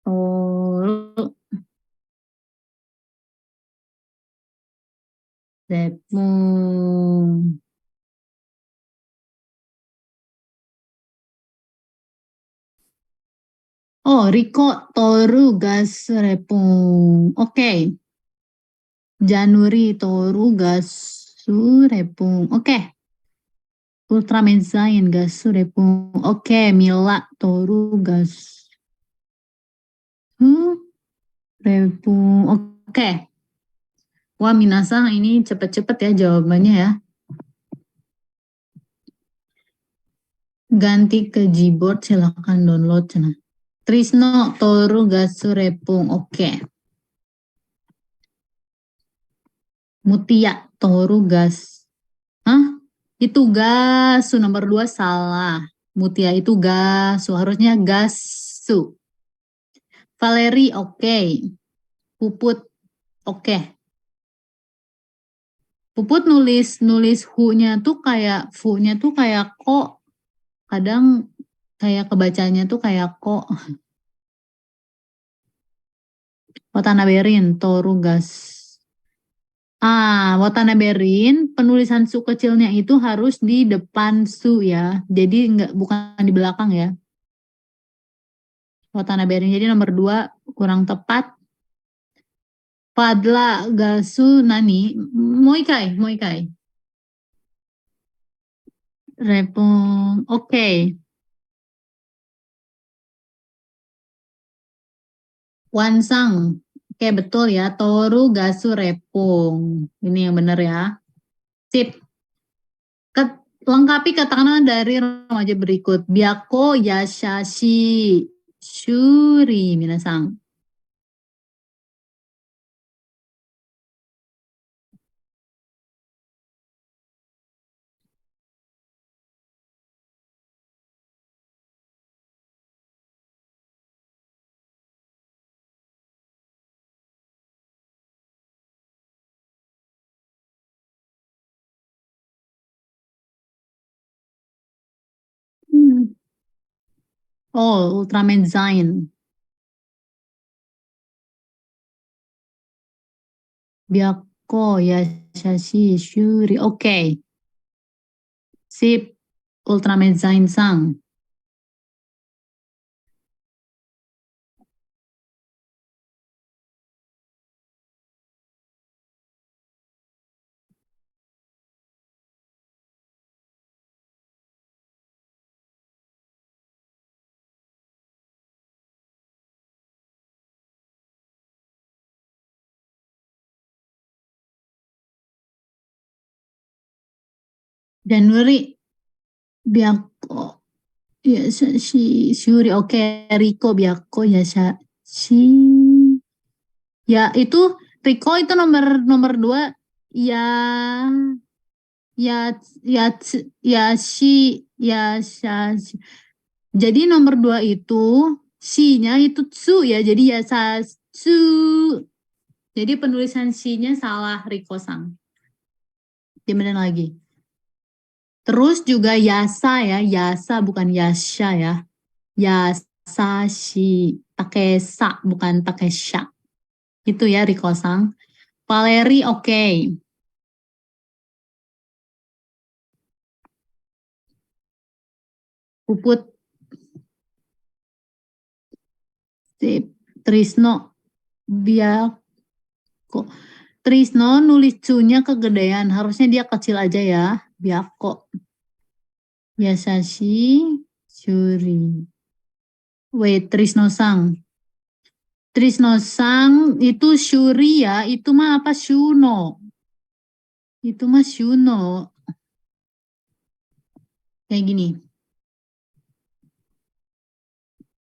Toru, repung. Oh, Riko, Toru, gasu, repung. Oke. Januari, Toru, gasu, repung. Oke. Ultraman Zain, gasu, repung. Oke, Mila, Toru, gasu, repung. Oke. Wah, Minasang ini cepet-cepet ya jawabannya ya. Ganti ke Gboard, silahkan download. Cina. Trisno, Toru, Gasu, Repung. Oke. Mutia, Toru, Gas. Hah? Itu Gasu, nomor 2 salah. Mutia itu Gasu, harusnya Gasu. Valeri, oke. Puput, oke. Puput nulis hu-nya tuh kayak fu-nya tuh kayak kok. Kadang kayak kebacanya tuh kayak kok. Watanaberin, Torugas. Watanaberin, penulisan su kecilnya itu harus di depan su ya. Jadi bukan di belakang ya. Watanaberin. Jadi nomor 2 kurang tepat. Padla gasu nani? Moikai, moikai. Repong. Oke. Wansang. Oke, betul ya. Toru gasu repong. Ini yang benar ya. Sip. Lengkapi kata-kata dari remaja berikut. Byako yashashi shuri minasang. Oh, Ultraman Zain. Byako yashashi shuri. Oke. Sip. Ultraman Zain sang. Januari. Byako yashashi shuri. Oke. Riko byako yashashi. Ya, itu Riko itu nomor nomor 2. Ya, ya, ya, ya, shi. Jadi nomor 2 itu shi-nya itu tsu ya. Jadi ya tsu. Jadi penulisan shi-nya salah, Riko-sang. Gimana lagi? Terus juga yasa ya. Yasa bukan yasha ya. Yasa shi. Takesa bukan takesha. Itu ya Riko-sang. Valeri oke. Puput. Sip. Trisno. Biako. Trisno nulis cu-nya kegedean. Harusnya dia kecil aja ya. Biako. Yasashi Shuri. Wait, Trisno-sang. Trisno-sang itu Shuri ya. Itu mah apa? Shuno. Itu mah Shuno. Kayak gini.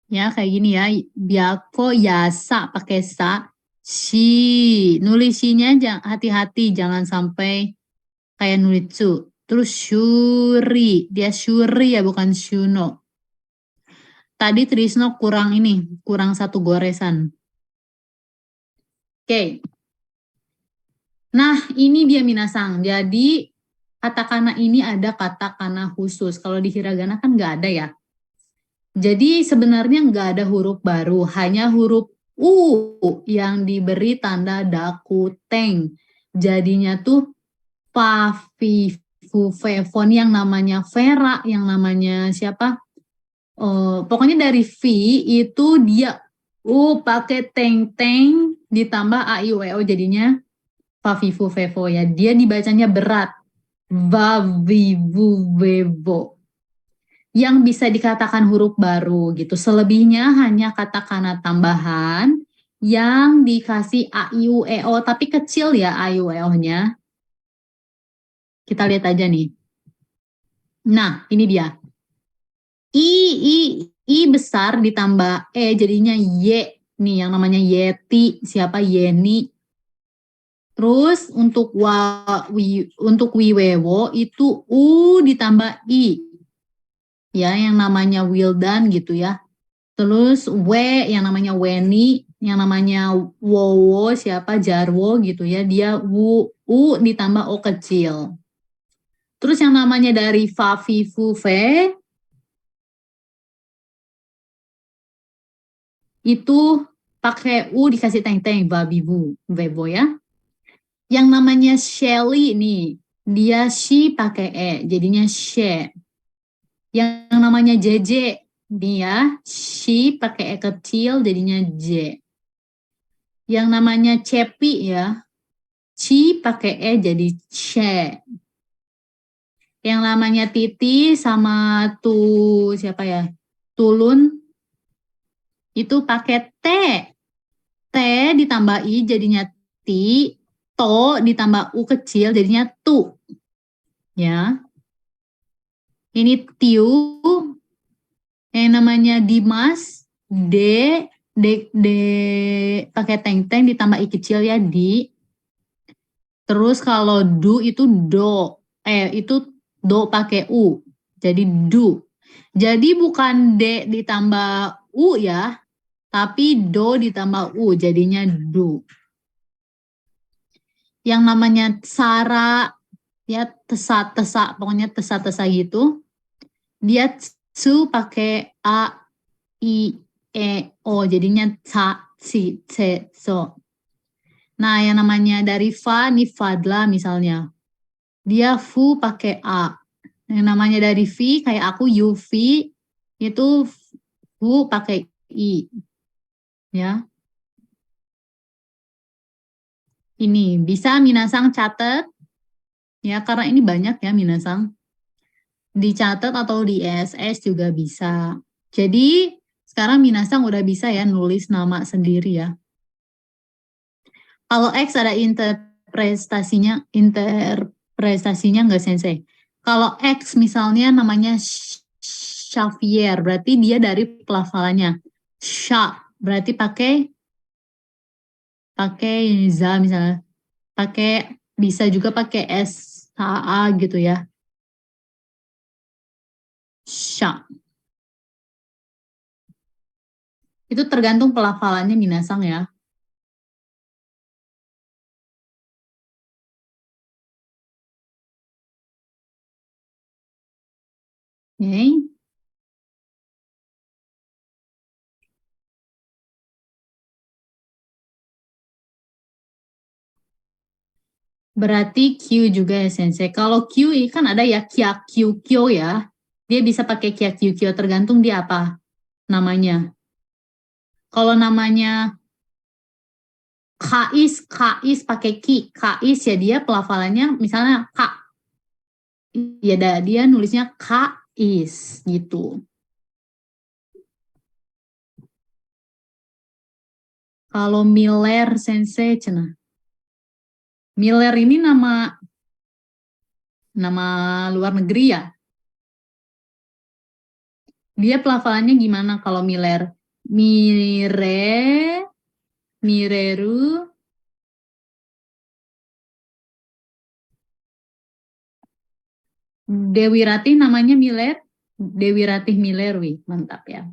Ya, kayak gini ya. Biako yasa pakai sa. Shi. Nulisinya hati-hati. Jangan sampai kayak nulis su. Terus Shuri. Dia Shuri ya, bukan Shuno. Tadi Trisno kurang ini. Kurang 1 goresan. Oke. Nah, ini dia minasang. Jadi, katakana ini ada katakana khusus. Kalau di hiragana kan nggak ada ya. Jadi, sebenarnya nggak ada huruf baru. Hanya huruf U yang diberi tanda dakuteng. Jadinya tuh Fon yang namanya Vera, yang namanya siapa? Pokoknya dari V itu dia U pakai teng-teng ditambah A, I, U, E, O jadinya Vevo ya. Dia dibacanya berat. Vevo. Yang bisa dikatakan huruf baru gitu. Selebihnya hanya katakana tambahan yang dikasih A, I, U, E, O. Tapi kecil ya A, I, U, E, O-nya. Kita lihat aja nih. Nah, ini dia. I besar ditambah E jadinya Y. Nih yang namanya Yeti. Siapa? Yeni. Terus untuk Wiwewo itu U ditambah I. Ya, yang namanya Wildan gitu ya. Terus W yang namanya Weni, yang namanya Wowo siapa? Jarwo gitu ya. Dia U ditambah O kecil. Terus yang namanya dari Fe itu pakai U dikasih teng-teng, babibu, bebo ya. Yang namanya Shelly nih, dia she pakai E, jadinya she. Yang namanya JJ, dia she pakai E kecil, jadinya J. Yang namanya Cepi ya, ci pakai E jadi ce. Yang namanya Titi sama siapa ya, Tulun, itu pakai T. T ditambah I jadinya ti, to ditambah U kecil jadinya tu. Ya. Ini tiu, yang namanya Dimas, D, D pakai teng-teng ditambah I kecil ya, di. Terus kalau du itu do, itu do pakai U, jadi du. Jadi bukan D ditambah U ya, tapi do ditambah U, jadinya du. Yang namanya Sarah, ya tesa-tesa, pokoknya tesa-tesa gitu. Dia su pakai A, I, E, O, jadinya ca, si, ce, so. Nah, yang namanya dari Fa, nih Fadla misalnya. Dia fu pakai A. Yang namanya dari V, kayak aku Yufi, itu fu pakai I. Ya. Ini bisa minasang catat ya, karena ini banyak ya minasang. Dicatat atau di ESS juga bisa. Jadi sekarang minasang udah bisa ya nulis nama sendiri ya. Kalau X ada interpretasinya nggak sensei? Kalau X misalnya namanya Xavier, berarti dia dari pelafalannya. Sha, berarti pakai za misalnya. Bisa juga pakai SHA gitu ya. Sha. Itu tergantung pelafalannya minasang ya. Oke. Berarti Q juga ya sensei. Kalau Q kan ada ya Kia Q Kyo ya. Dia bisa pakai Kia Q Kyo, tergantung dia apa namanya. Kalau namanya Kais pakai Ki. Kais ya dia pelafalannya misalnya Kak. Ya dia nulisnya Kais gitu. Kalau Miller sensei cenah. Miller ini nama luar negeri ya. Dia pelafalannya gimana kalau Miller? Mireru, Dewi Ratih namanya Miller. Dewi Ratih Millerwi, mantap ya.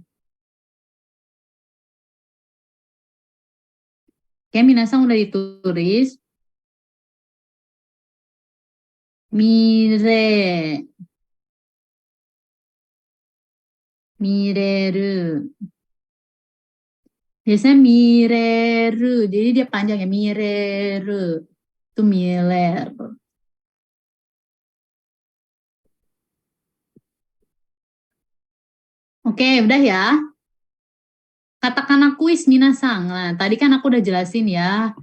Oke, minasang udah ditulis. Mire, Mireru. Biasanya Mireru, jadi dia panjang ya, Mireru. Itu Miller. Oke, udah ya. Katakanlah kuis minasang. Nah, tadi kan aku udah jelasin ya.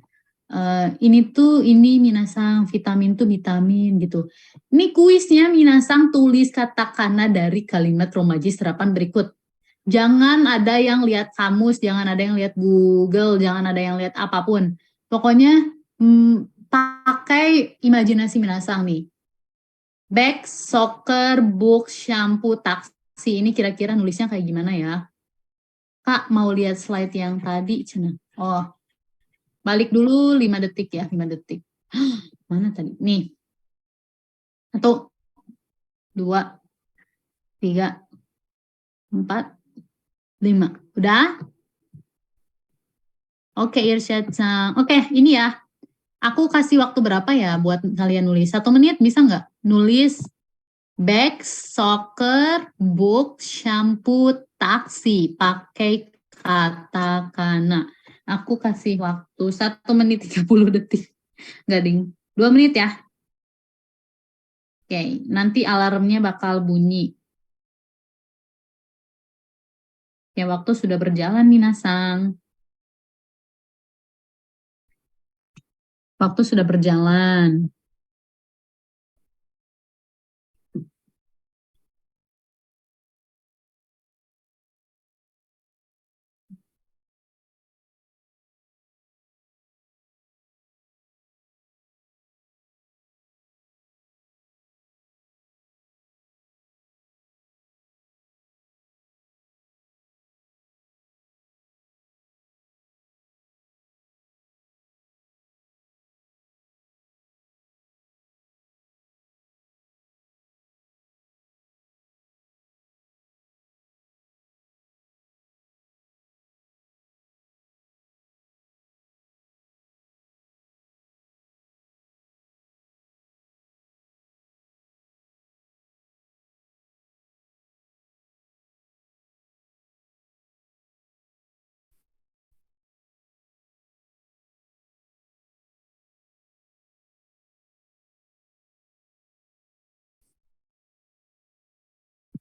Ini minasang, vitamin tuh vitamin gitu. Ini kuisnya minasang tulis katakana dari kalimat romaji serapan berikut. Jangan ada yang lihat kamus, jangan ada yang lihat Google, jangan ada yang lihat apapun. Pokoknya pakai imajinasi minasang nih. Bag, soccer, book, shampoo, taksi. Ini kira-kira nulisnya kayak gimana ya? Kak, mau lihat slide yang tadi, Cina? Oh, balik dulu 5 detik ya, 5 detik. Mana tadi? Nih. 1, 2, 3, 4, 5. Udah? Oke, Irsyad-san. Oke, ini ya. Aku kasih waktu berapa ya buat kalian nulis? 1 menit bisa nggak? Nulis bag, soccer, book, shampoo, taksi. Pakai katakana. Aku kasih waktu 1 menit 30 detik. Nggak ding. 2 menit ya. Oke, nanti alarmnya bakal bunyi. Ya, waktu sudah berjalan, Minasang. Waktu sudah berjalan.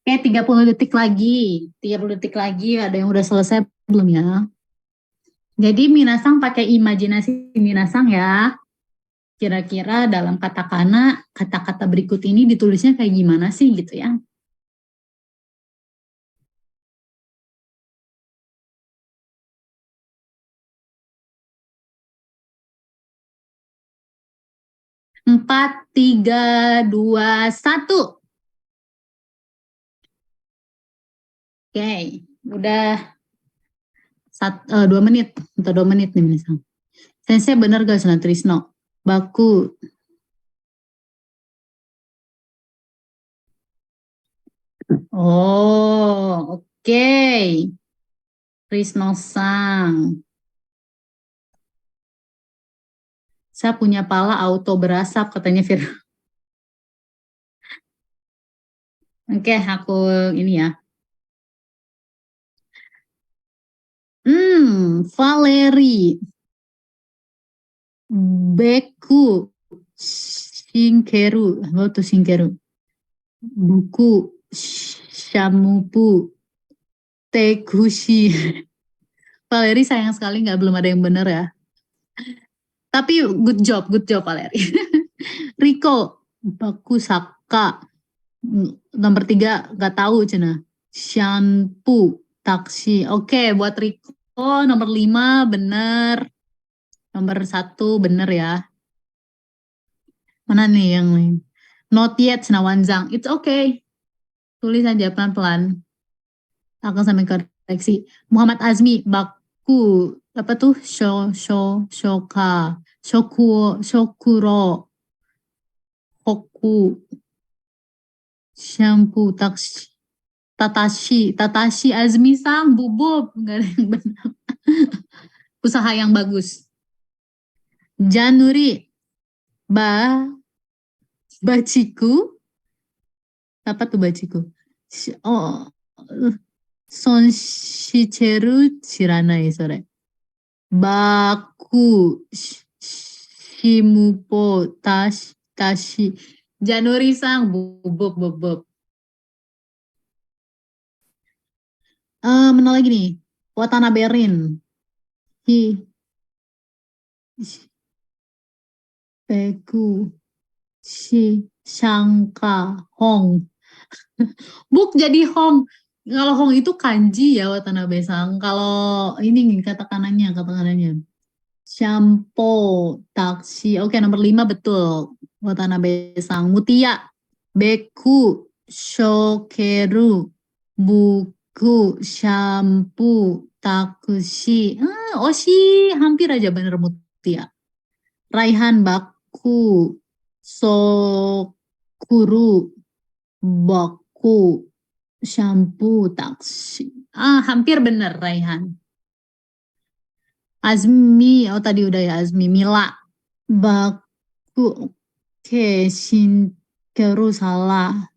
Oke, 30 detik lagi. 30 detik lagi. Ada yang udah selesai belum ya? Jadi Minasang pakai imajinasi Minasang ya. Kira-kira dalam katakana, kata-kata berikut ini ditulisnya kayak gimana sih gitu ya. Empat, tiga, dua, satu. Oke, udah 2 menit atau 2 menit nih Minasang. Sensei bener gak Sunan Trisno? Baku. Oh, oke. Trisno-sang. Saya punya pala auto berasap katanya Fir. Oke, aku ini ya. Valeri. Beku. Shinkeru. Apa tuh Shinkeru? Buku. Shamupu. Tekushi. Valeri sayang sekali nggak belum ada yang benar ya. Tapi good job Valeri. Riko. Baku Saka. Nomor 3 nggak tahu cina. Shampoo. Taksi. Oke, buat Riko nomor 5 bener. Nomor 1 bener ya. Mana nih yang lain? Not yet Senawanzang. It's okay. Tulis aja pelan-pelan. Akan sampai koreksi. Muhammad Azmi. Baku. Apa tuh? Shoka. Shokuro. Hoku. Shampoo. Taksi. Tatashi Azmi sang bubub. Nggak ada yang benar. Usaha yang bagus. Januri. Ba. Baciku. Apa tuh baciku? Oh. Son shicheru shiranai sore. Baku. Shimupo. Tashi. Januri sang bubub bubub. Mana lagi nih? Watanabe Rin. Hi. Beku. Shangka. Hong. Buk jadi Hong. Kalau Hong itu kanji ya Watanabe Sang. Kalau ini kata kanannya. Shampoo, taksi. Oke, nomor 5 betul. Watanabe Sang. Mutia, beku, shokeru, buku, shampoo, taksi. Oshi, hampir aja bener Mutia. Raihan, baku, sokuru, baku, shampoo, taksi. Hampir bener Raihan. Azmi, oh tadi udah ya Azmi. Mila, baku, oke, Shinkeru salah,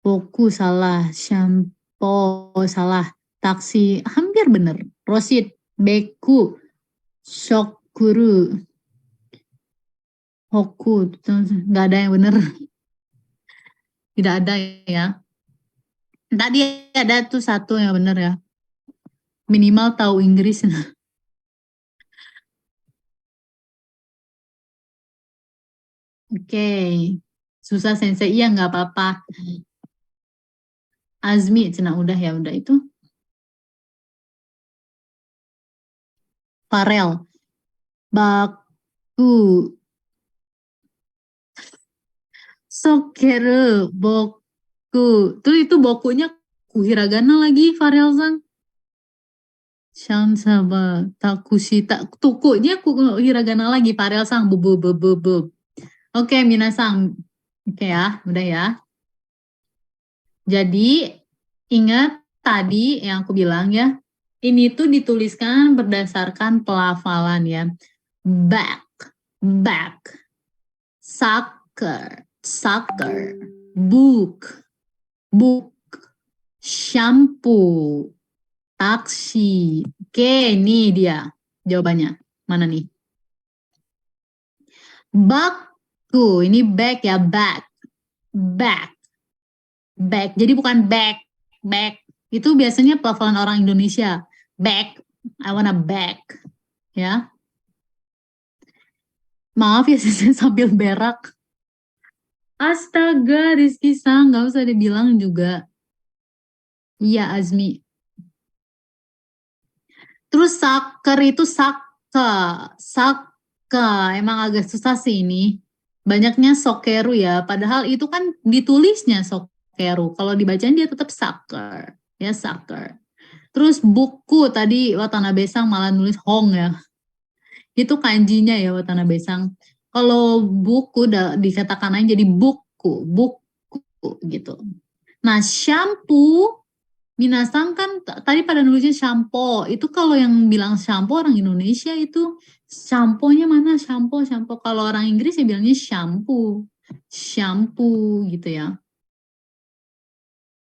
Boku salah, shampoo salah, taksi hampir bener. Rosid, beku, Shokuru. Hoku. Nggak ada yang bener. Tidak ada ya. Tadi ada tuh satu yang bener ya. Minimal tahu Inggris. Oke. Susah sensei. Iya nggak apa-apa. Azmi, cina udah ya udah itu. Farel. Baku. Sokeru. Boku. Tuh itu bokunya kuhiragana lagi Farel-san. Shansaba. Takushita. Tukunya ku hiragana lagi Farel-san. Bubu bubu bubu. Oke, minasang. Oke ya, udah ya. Jadi ingat tadi yang aku bilang ya, ini tuh dituliskan berdasarkan pelafalan ya. Back, back, soccer, soccer, book, book, shampoo, taksi. Oke, ini dia jawabannya. Mana nih? Baku, ini back ya, back, back, back. Jadi bukan back, back. Itu biasanya pelafalan orang Indonesia. Back, I wanna back. Ya, maaf ya saya sambil berak. Astaga, Rizky Sang, nggak usah dibilang juga. Iya, Azmi. Terus saker itu saka, saka. Emang agak susah sih ini. Banyaknya sokeru ya, padahal itu kan ditulisnya sokeru. Kalau dibacanya dia tetap saker, ya saker. Terus buku tadi Watanabe Sang malah nulis hong ya. Itu kanjinya ya Watanabe Sang. Kalau buku dikatakan aja jadi buku, buku gitu. Nah, shampoo, minasang kan tadi pada nulisnya shampoo. Itu kalau yang bilang shampoo orang Indonesia itu shampoo-nya mana? Shampoo, shampoo. Kalau orang Inggris ya bilangnya shampoo. Shampoo gitu ya.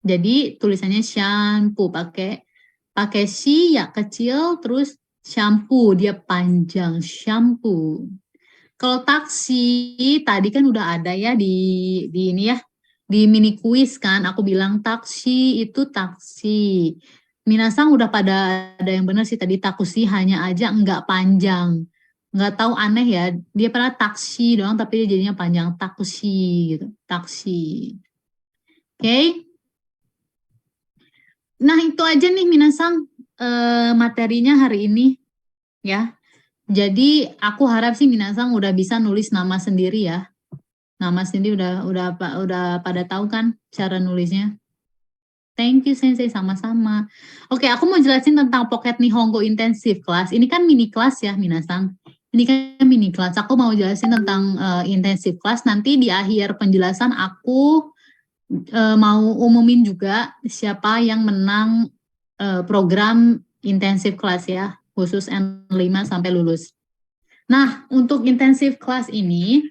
Jadi tulisannya shampoo pakai si ya kecil terus shampoo dia panjang shampoo. Kalau taksi tadi kan udah ada ya di ini ya di mini quiz kan aku bilang taksi itu taksi. Minasang udah pada ada yang benar sih tadi taksi hanya aja nggak panjang. Nggak tahu aneh ya dia pernah taksi doang tapi dia jadinya panjang taksi gitu taksi. Oke. Nah itu aja nih Minasang materinya hari ini ya. Jadi aku harap sih Minasang udah bisa nulis nama sendiri ya. Nama sendiri udah pada tahu kan cara nulisnya. Thank you Sensei sama-sama. Oke, aku mau jelasin tentang Pocket Nihongo Intensive Class. Ini kan mini kelas ya Minasang. Ini kan mini kelas. Aku mau jelasin tentang intensive class. Nanti di akhir penjelasan aku mau umumin juga siapa yang menang program intensive class ya, khusus N5 sampai lulus. Nah, untuk intensive class ini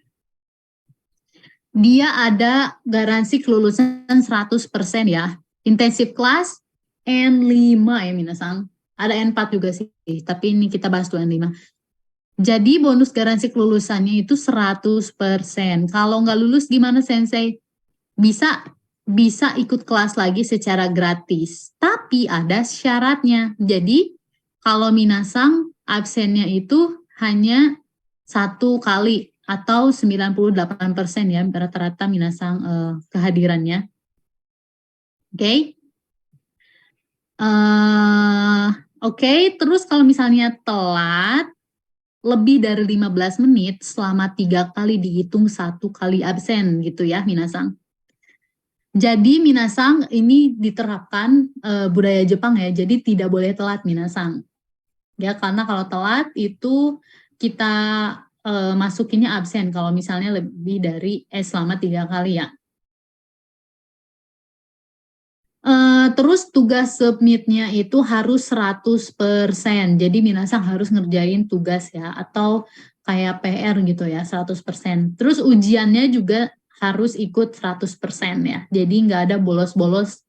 dia ada garansi kelulusan 100% ya. Intensive class N5 ya minasang. Ada N4 juga sih, tapi ini kita bahas tuh N5. Jadi bonus garansi kelulusannya itu 100%. Kalau nggak lulus gimana Sensei? Bisa bisa ikut kelas lagi secara gratis. Tapi ada syaratnya. Jadi kalau minasang absennya itu hanya 1 kali atau 98% ya rata-rata minasang kehadirannya. Oke. Oke, terus kalau misalnya telat lebih dari 15 menit selama 3 kali dihitung 1 kali absen gitu ya minasang. Jadi minasang ini diterapkan budaya Jepang ya, jadi tidak boleh telat minasang. Ya, karena kalau telat itu kita masukinnya absen kalau misalnya lebih dari selama 3 kali ya. Terus tugas submitnya itu harus 100%. Jadi minasang harus ngerjain tugas ya atau kayak PR gitu ya 100%. Terus ujiannya juga harus ikut 100% ya. Jadi nggak ada bolos-bolos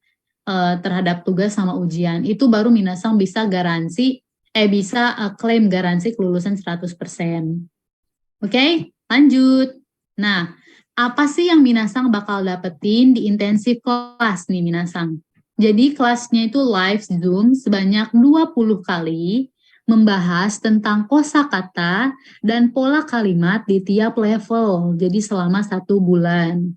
terhadap tugas sama ujian. Itu baru minasang bisa garansi klaim garansi kelulusan 100%. Oke, lanjut. Nah, apa sih yang Minasang bakal dapetin di intensif kelas nih Minasang? Jadi kelasnya itu live Zoom sebanyak 20 kali, membahas tentang kosakata dan pola kalimat di tiap level. Jadi selama 1 bulan.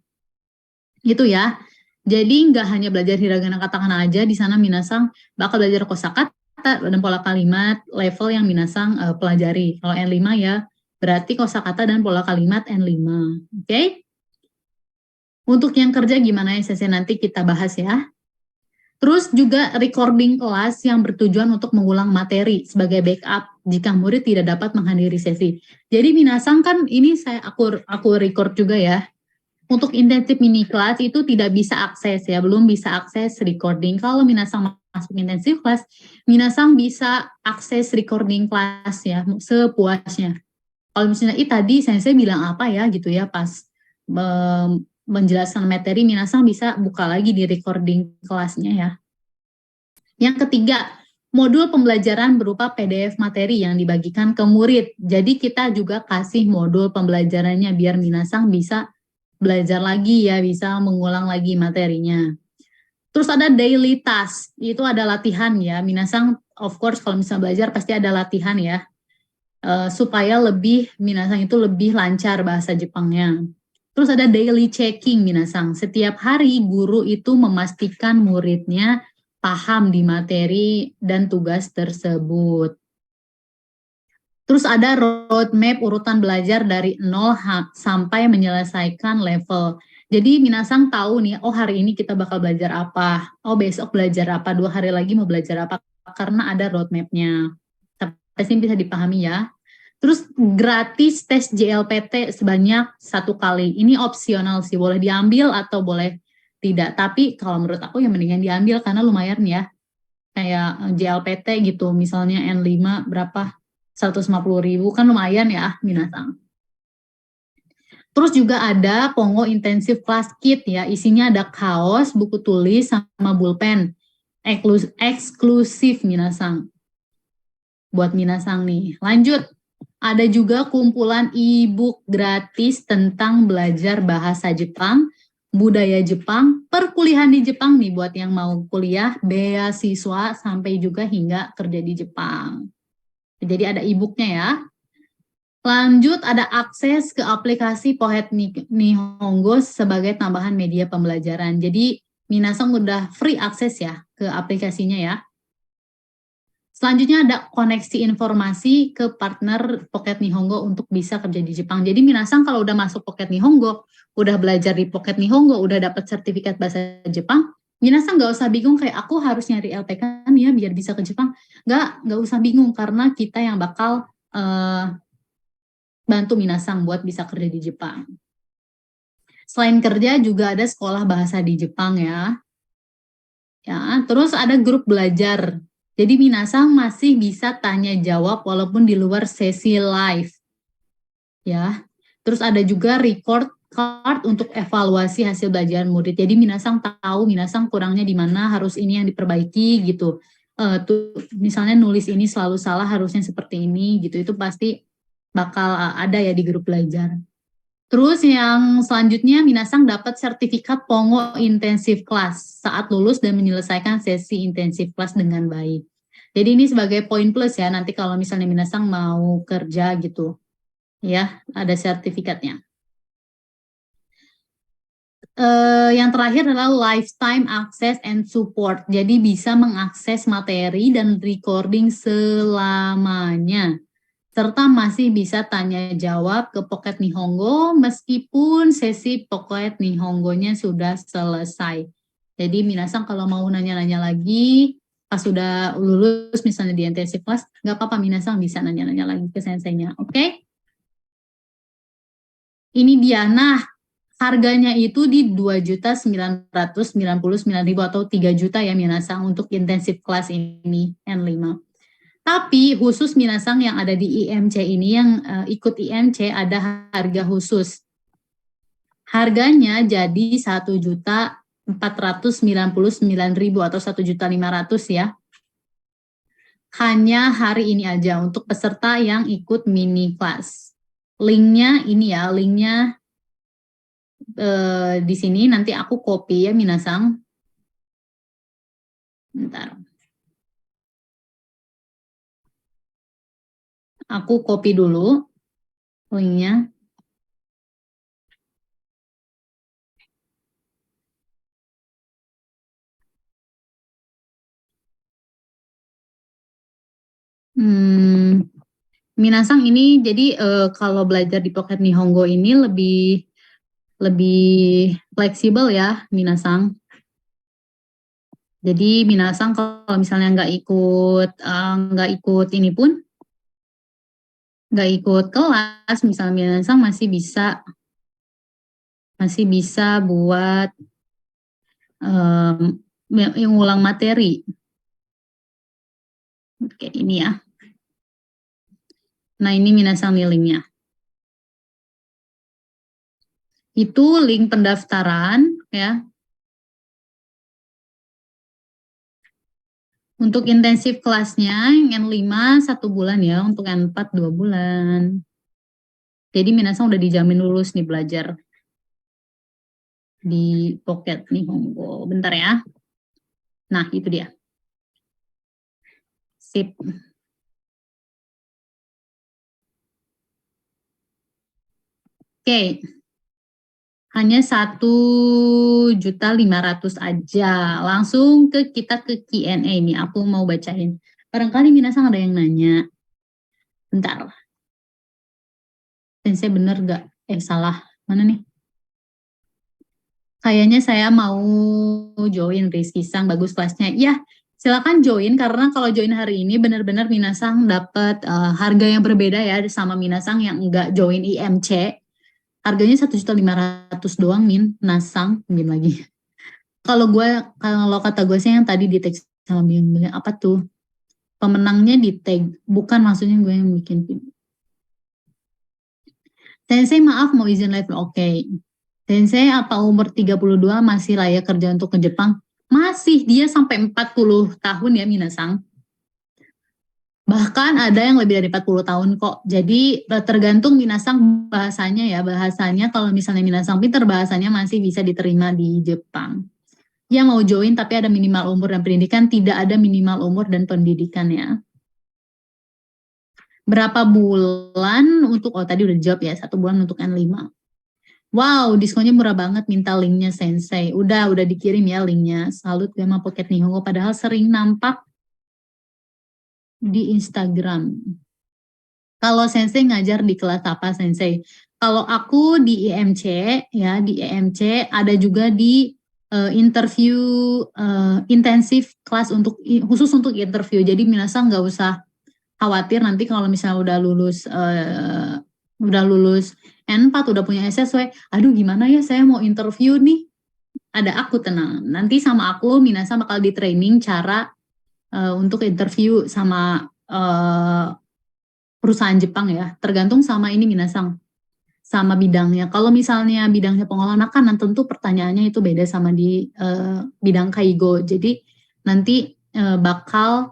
Gitu ya. Jadi nggak hanya belajar hiragana katakana aja, di sana Minasang bakal belajar kosakata dan pola kalimat level yang Minasang pelajari. Kalau N5 ya, berarti kosakata dan pola kalimat N5. Oke? Untuk yang kerja gimana ya, sesi nanti kita bahas ya. Terus juga recording kelas yang bertujuan untuk mengulang materi sebagai backup jika murid tidak dapat menghadiri sesi. Jadi Minasang kan ini aku record juga ya. Untuk intensif mini kelas itu tidak bisa akses ya, belum bisa akses recording. Kalau Minasang masuk intensif kelas, Minasang bisa akses recording kelas ya, sepuasnya. Kalau misalnya, tadi sensei bilang apa ya gitu ya, pas menjelaskan materi, Minasang bisa buka lagi di recording kelasnya ya. Yang ketiga, modul pembelajaran berupa PDF materi yang dibagikan ke murid. Jadi kita juga kasih modul pembelajarannya biar Minasang bisa belajar lagi ya, bisa mengulang lagi materinya. Terus ada daily task, itu ada latihan ya. Minasang, of course kalau misalnya belajar pasti ada latihan ya. Supaya Minasang itu lebih lancar bahasa Jepangnya. Terus ada daily checking Minasang. Setiap hari guru itu memastikan muridnya paham di materi dan tugas tersebut. Terus ada roadmap urutan belajar dari 0 sampai menyelesaikan level. Jadi Minasang tahu nih, oh hari ini kita bakal belajar apa, oh besok belajar apa, 2 hari lagi mau belajar apa, karena ada roadmapnya. Sampai sini bisa dipahami ya. Terus gratis tes JLPT sebanyak 1 kali. Ini opsional sih, boleh diambil atau boleh tidak. Tapi kalau menurut aku ya mendingan diambil karena lumayan ya. Kayak JLPT gitu, misalnya N5 berapa? 150.000 kan lumayan ya Minasang. Terus juga ada Pongo Intensive Class Kit ya, isinya ada kaos, buku tulis, sama pulpen. Eksklusif Minasang. Buat Minasang nih. Lanjut. Ada juga kumpulan e-book gratis tentang belajar bahasa Jepang, budaya Jepang, perkuliahan di Jepang nih buat yang mau kuliah, beasiswa, sampai juga hingga kerja di Jepang. Jadi ada e-booknya ya. Lanjut ada akses ke aplikasi Pohet Nihongo sebagai tambahan media pembelajaran. Jadi Minasang udah free akses ya ke aplikasinya ya. Selanjutnya ada koneksi informasi ke partner Pocket Nihongo untuk bisa kerja di Jepang. Jadi Minasang kalau udah masuk Pocket Nihongo, udah belajar di Pocket Nihongo, udah dapat sertifikat bahasa Jepang, Minasang nggak usah bingung kayak aku harus nyari LPK nih ya biar bisa ke Jepang. Nggak usah bingung karena kita yang bakal bantu Minasang buat bisa kerja di Jepang. Selain kerja juga ada sekolah bahasa di Jepang ya. Ya, terus ada grup belajar. Jadi Minasang masih bisa tanya jawab walaupun di luar sesi live. Ya. Terus ada juga record card untuk evaluasi hasil belajar murid. Jadi Minasang tahu Minasang kurangnya di mana, harus ini yang diperbaiki gitu. Misalnya nulis ini selalu salah, harusnya seperti ini gitu. Itu pasti bakal ada ya di grup belajar. Terus yang selanjutnya Minasang dapat sertifikat Pongo Intensive Class saat lulus dan menyelesaikan sesi intensive class dengan baik. Jadi ini sebagai poin plus ya, nanti kalau misalnya Minasang mau kerja gitu. Ya, ada sertifikatnya. Yang terakhir adalah lifetime access and support. Jadi bisa mengakses materi dan recording selamanya. Serta masih bisa tanya jawab ke Pocket Nihongo meskipun sesi Pocket Nihongonya sudah selesai. Jadi Minasang kalau mau nanya-nanya lagi, pas sudah lulus misalnya di intensive class, nggak apa-apa Minasang bisa nanya-nanya lagi ke senseinya, oke? Ini dia, nah harganya itu di 2.999.000 atau 3 juta ya Minasang untuk intensive class ini N5. Tapi khusus Minasang yang ada di IMC ini, yang ikut IMC ada harga khusus. Harganya jadi 1.499.000 atau 1.500.000 ya. hanya hari ini aja untuk peserta yang ikut mini class. Linknya ini ya, linknya di sini nanti aku copy ya minasang. Bentar. Aku copy dulu linknya. Minasang ini jadi kalau belajar di Pocket Nihongo ini lebih fleksibel ya Minasang. Jadi Minasang kalau misalnya nggak ikut ini pun nggak ikut kelas, misalnya Minasang masih bisa buat yang ulang materi. Oke, ini ya. Nah, ini Minasang nih linknya. Itu link pendaftaran ya. Untuk intensif kelasnya yang N5 1 bulan ya, untuk N4 2 bulan. Jadi Minasang udah dijamin lulus nih belajar di Pocket Nihongo. Bentar ya. Nah, itu dia. Sip. Oke. Hanya 1.500.000 aja. Langsung kita ke Q&A nih. Aku mau bacain. Barangkali Minasang ada yang nanya. Bentar. Sensei bener gak? Salah. Mana nih? Kayaknya saya mau join Rizky Sang, bagus kelasnya. Ya, silakan join karena kalau join hari ini benar-benar Minasang dapat harga yang berbeda ya sama Minasang yang enggak join IMC. Harganya 1.500.000 doang Nasang, lagi. Kalau kata gue sih yang tadi di tag sama bilang apa tuh? Pemenangnya di tag, bukan maksudnya gue yang bikin. Sensei maaf mau izin live. Oke. Sensei apa umur 32 masih layak kerja untuk ke Jepang? Masih, dia sampai 40 tahun ya Minasang. Bahkan ada yang lebih dari 40 tahun kok. Jadi tergantung Minasang bahasanya ya. Bahasanya kalau misalnya Minasang pinter bahasanya masih bisa diterima di Jepang. Yang mau join tapi ada minimal umur dan pendidikan, tidak ada minimal umur dan pendidikan ya. Berapa bulan untuk, tadi udah dijawab ya, 1 bulan untuk N5. Wow, diskonnya murah banget, minta linknya Sensei. Udah dikirim ya linknya. Salut gue sama Pocket Nihongo, padahal sering nampak di Instagram. Kalau Sensei ngajar di kelas apa Sensei? Kalau aku di IMC ya, di IMC ada juga di interview intensif kelas khusus untuk interview. Jadi minasang nggak usah khawatir nanti kalau misalnya udah lulus N4 udah punya SSW, aduh gimana ya saya mau interview nih. Ada aku, tenang. Nanti sama aku Minasa bakal di training cara untuk interview sama perusahaan Jepang ya. Tergantung sama ini Minasang, sama bidangnya. Kalau misalnya bidangnya pengolahan makanan, tentu pertanyaannya itu beda sama di bidang kaigo. Jadi nanti bakal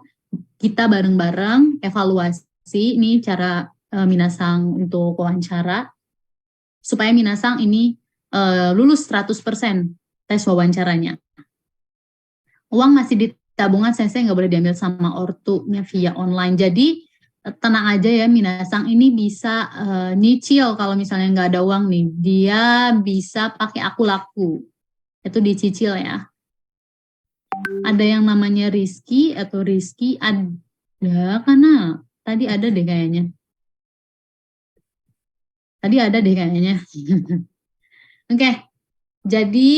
kita bareng-bareng evaluasi nih cara Minasang untuk wawancara supaya Minasang ini lulus 100% tes wawancaranya. Uang masih di tabungan, saya nggak boleh diambil sama ortunya via online. Jadi tenang aja ya Minasang, ini bisa nyicil kalau misalnya nggak ada uang nih. Dia bisa pakai aku laku. Itu dicicil ya. Ada yang namanya Rizky atau Rizky, ada karena tadi ada deh kayaknya. Tadi ada deh kayaknya. Oke, jadi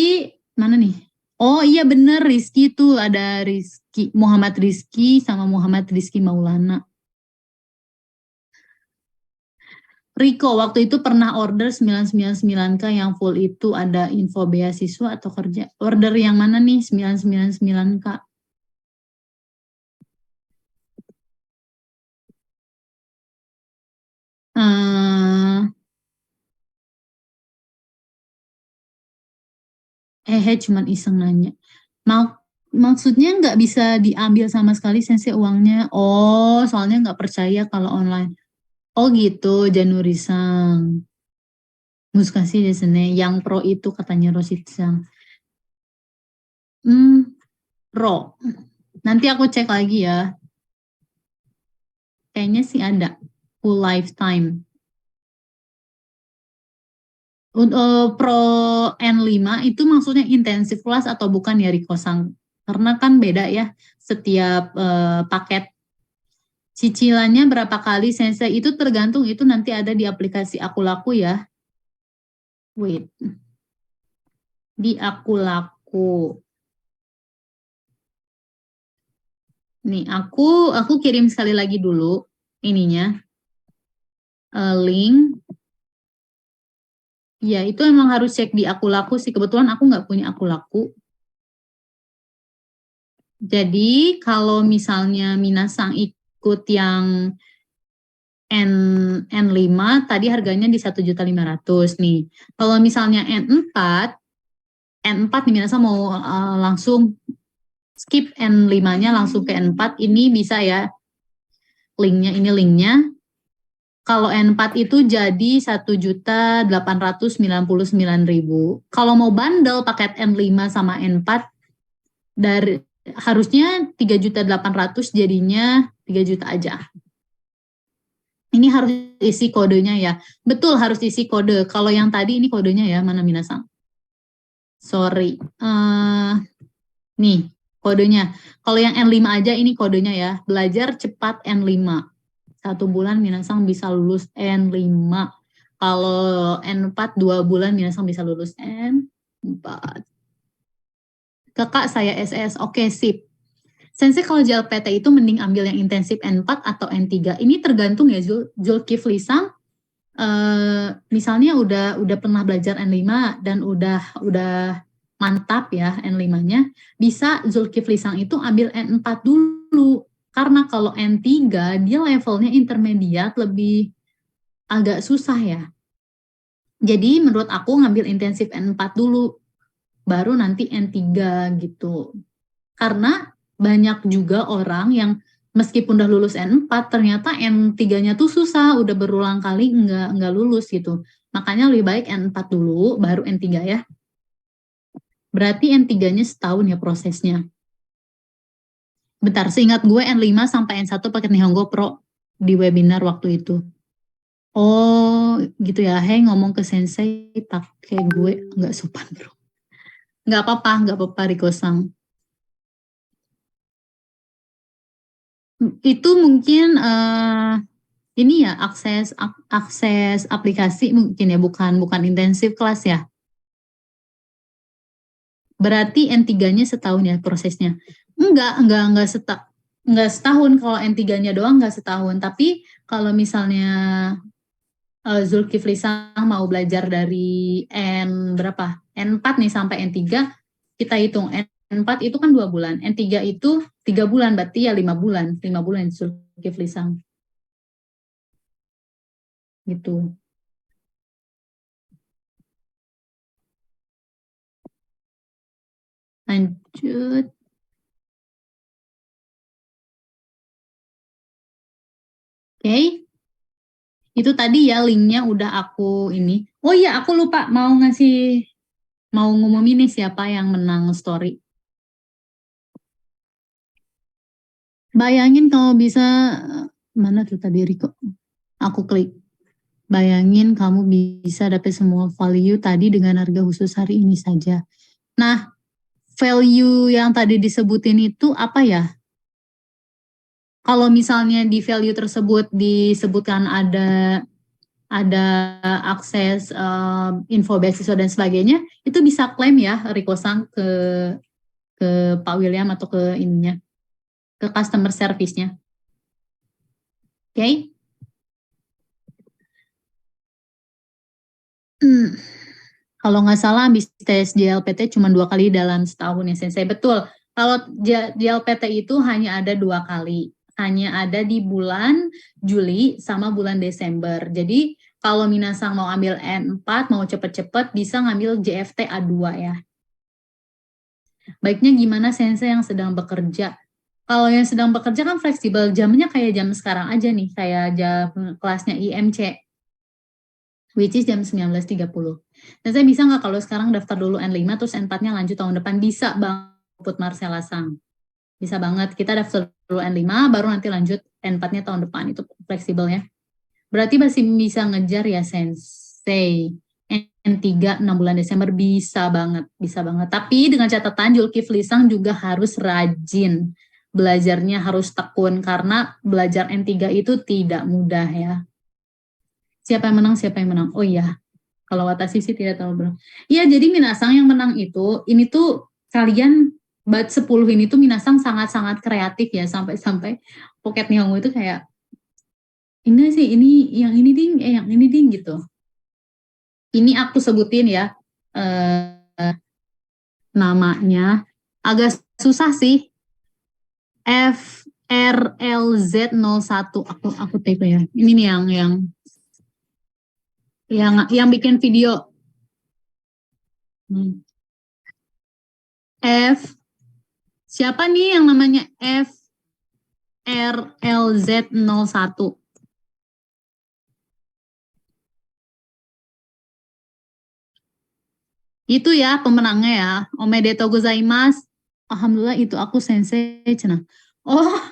mana nih? Oh iya bener, Rizky tuh ada Rizky, Muhammad Rizky sama Muhammad Rizky Maulana. Riko waktu itu pernah order 999K yang full itu ada info beasiswa atau kerja. Order yang mana nih 999K? Cuman iseng nanya. Mau Maksudnya nggak bisa diambil sama sekali sensei uangnya. Oh, soalnya nggak percaya kalau online. Oh gitu, Januri-san. Muskasi desune. Yang pro itu katanya Rosit-san. Pro. Nanti aku cek lagi ya. Kayaknya sih ada. Full lifetime. Pro N5 itu maksudnya intensif class atau bukan ya Riko-san? Karena kan beda ya setiap paket. Cicilannya berapa kali sensei itu tergantung, itu nanti ada di aplikasi Aku Laku ya. Wait. Di Aku Laku. Nih, aku kirim sekali lagi dulu ininya. Link. Ya, itu emang harus cek di Aku Laku sih. Kebetulan aku nggak punya Aku Laku. Jadi, kalau misalnya Minasang ikut yang N5 tadi harganya di 1.500.000 nih. Kalau misalnya N4 nih Minasang mau langsung skip N5-nya langsung ke N4, ini bisa ya. Ini linknya. Kalau N4 itu jadi 1.899.000. Kalau mau bundle paket N5 sama N4 dari harusnya 3.800.000 jadinya 3 juta aja. Ini harus isi kodenya ya. Betul, harus isi kode. Kalau yang tadi ini kodenya ya, mana Minasang? Sorry. Nih, kodenya. Kalau yang N5 aja ini kodenya ya. Belajar cepat N5. 1 bulan Minasang bisa lulus N5. Kalau N4 2 bulan Minasang bisa lulus N4. Kakak saya SS. Oke, sip. Sensei kalau JLPT itu mending ambil yang intensif N4 atau N3. Ini tergantung ya Zulkifli-san. Misalnya udah pernah belajar N5 dan udah mantap ya N5-nya, bisa Zulkifli-san itu ambil N4 dulu. Karena kalau N3 dia levelnya intermediate, lebih agak susah ya. Jadi menurut aku ngambil intensif N4 dulu, baru nanti N3 gitu. Karena banyak juga orang yang meskipun udah lulus N4, ternyata N3-nya tuh susah, udah berulang kali nggak lulus gitu. Makanya lebih baik N4 dulu, baru N3 ya. Berarti N3-nya setahun ya prosesnya. Bentar, seingat gue N5 sampai N1 pakai Nihongo Pro di webinar waktu itu. Oh, gitu ya. Hei, ngomong ke sensei pakai gue nggak sopan, bro. Nggak apa-apa, Riko-san. Itu mungkin ini ya akses aplikasi mungkin ya, bukan intensif kelas ya. Berarti N3-nya setahun ya prosesnya. Enggak setahun, kalau N3-nya doang enggak setahun, tapi kalau misalnya Zulkifli Sang mau belajar dari N berapa? N4 nih sampai N3, kita hitung N4 itu kan 2 bulan, N3 itu 3 bulan, berarti ya 5 bulan. 5 bulan Zulkifli Sang. Gitu. Lanjut. Oke. Itu tadi ya linknya udah aku ini. Oh iya, aku lupa mau ngumumin nih siapa yang menang story. Bayangin kalau bisa, mana tuh tadi Riko? Aku klik. Bayangin kamu bisa dapat semua value tadi dengan harga khusus hari ini saja. Nah, value yang tadi disebutin itu apa ya? Kalau misalnya di value tersebut disebutkan ada akses info beasiswa dan sebagainya, itu bisa klaim ya Riko-san ke Pak William atau ke ininya, ke customer service-nya. Oke? Okay? Kalau nggak salah habis tes JLPT cuma 2 kali dalam setahun ya Sensei. Betul. Kalau JLPT itu hanya ada 2 kali. Hanya ada di bulan Juli sama bulan Desember. Jadi kalau Minasang mau ambil N4, mau cepet-cepet bisa ngambil JFT A2 ya. Baiknya gimana sensei yang sedang bekerja? Kalau yang sedang bekerja kan fleksibel, jamnya kayak jam sekarang aja nih, kayak jam kelasnya IMC, which is jam 19.30. Dan saya bisa nggak kalau sekarang daftar dulu N5, terus N4-nya lanjut tahun depan? Bisa Bang Put Marcella Sang. Bisa banget, kita daftar dulu N5, baru nanti lanjut N4-nya tahun depan, itu fleksibel ya. Berarti masih bisa ngejar ya Sensei. N3 6 bulan Desember bisa banget, bisa banget. Tapi dengan catatan Zulkifli Sang juga harus rajin. Belajarnya harus tekun karena belajar N3 itu tidak mudah ya. Siapa yang menang, siapa yang menang? Oh iya, kalau Watashi sih tidak tahu bro. Iya, jadi Minasang yang menang itu, ini tuh kalian bat 10 ini tuh Minasang sangat-sangat kreatif ya, sampai-sampai Pocket Nihongo itu kayak ini sih, yang ini ding gitu. Ini aku sebutin ya namanya, agak susah sih. FRLZ01, aku type ya. Ini nih yang bikin video. Siapa nih yang namanya FRLZ01? Itu ya pemenangnya ya. Omedetou gozaimasu. Alhamdulillah itu aku sensei cenah. Oh,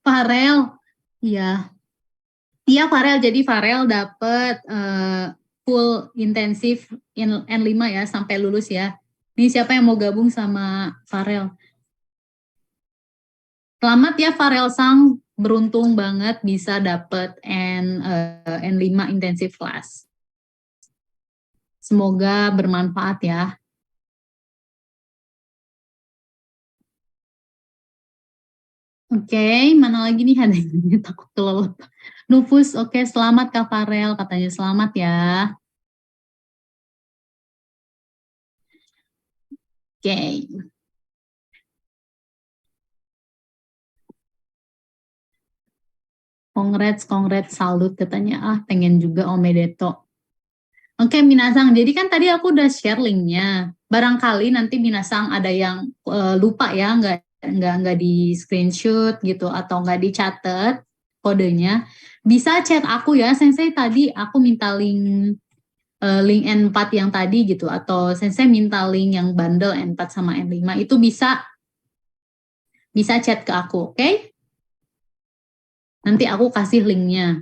Farel. Iya. Iya Farel. Jadi Farel dapet full intensif N5 ya sampai lulus ya. Ini siapa yang mau gabung sama Farel? Selamat ya Farel Sang. Beruntung banget bisa dapet N5 intensif class. Semoga bermanfaat ya. Oke, mana lagi nih ada yang takut kelelep. Nufus, oke, selamat Kak Farel, katanya selamat ya. Oke. Congrats, salut katanya. Ah, pengen juga Omedeto. Oke, Minasang. Jadi kan tadi aku udah share linknya. Barangkali nanti Minasang ada yang lupa ya, nggak di screenshot gitu atau nggak dicatat kodenya. Bisa chat aku ya, Sensei tadi aku minta link N4 yang tadi gitu, atau Sensei minta link yang bundle N4 sama N5 itu bisa chat ke aku, oke? Nanti aku kasih linknya.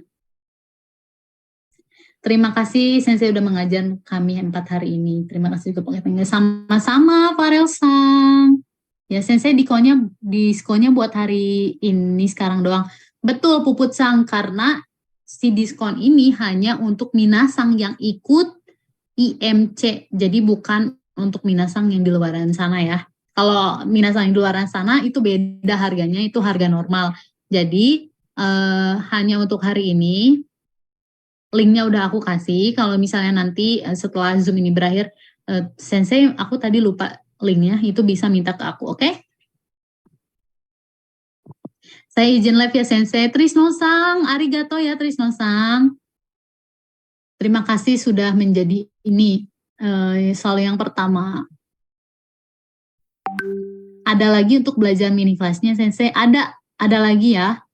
Terima kasih Sensei udah mengajar kami 4 hari ini. Terima kasih juga pengertiannya. Sama-sama Farel Sang. Ya Sensei diskonnya buat hari ini sekarang doang. Betul Puput Sang, karena si diskon ini hanya untuk Minasang yang ikut IMC. Jadi bukan untuk Minasang yang di luaran sana ya. Kalau Minasang yang di luaran sana itu beda harganya, itu harga normal. Jadi hanya untuk hari ini. Linknya udah aku kasih. Kalau misalnya nanti setelah Zoom ini berakhir, Sensei aku tadi lupa linknya, itu bisa minta ke aku, oke? Saya izin live ya Sensei. Trisno-sang, arigato ya Trisno-sang. Terima kasih sudah menjadi ini soal yang pertama. Ada lagi untuk belajar mini kelasnya Sensei? Ada lagi ya.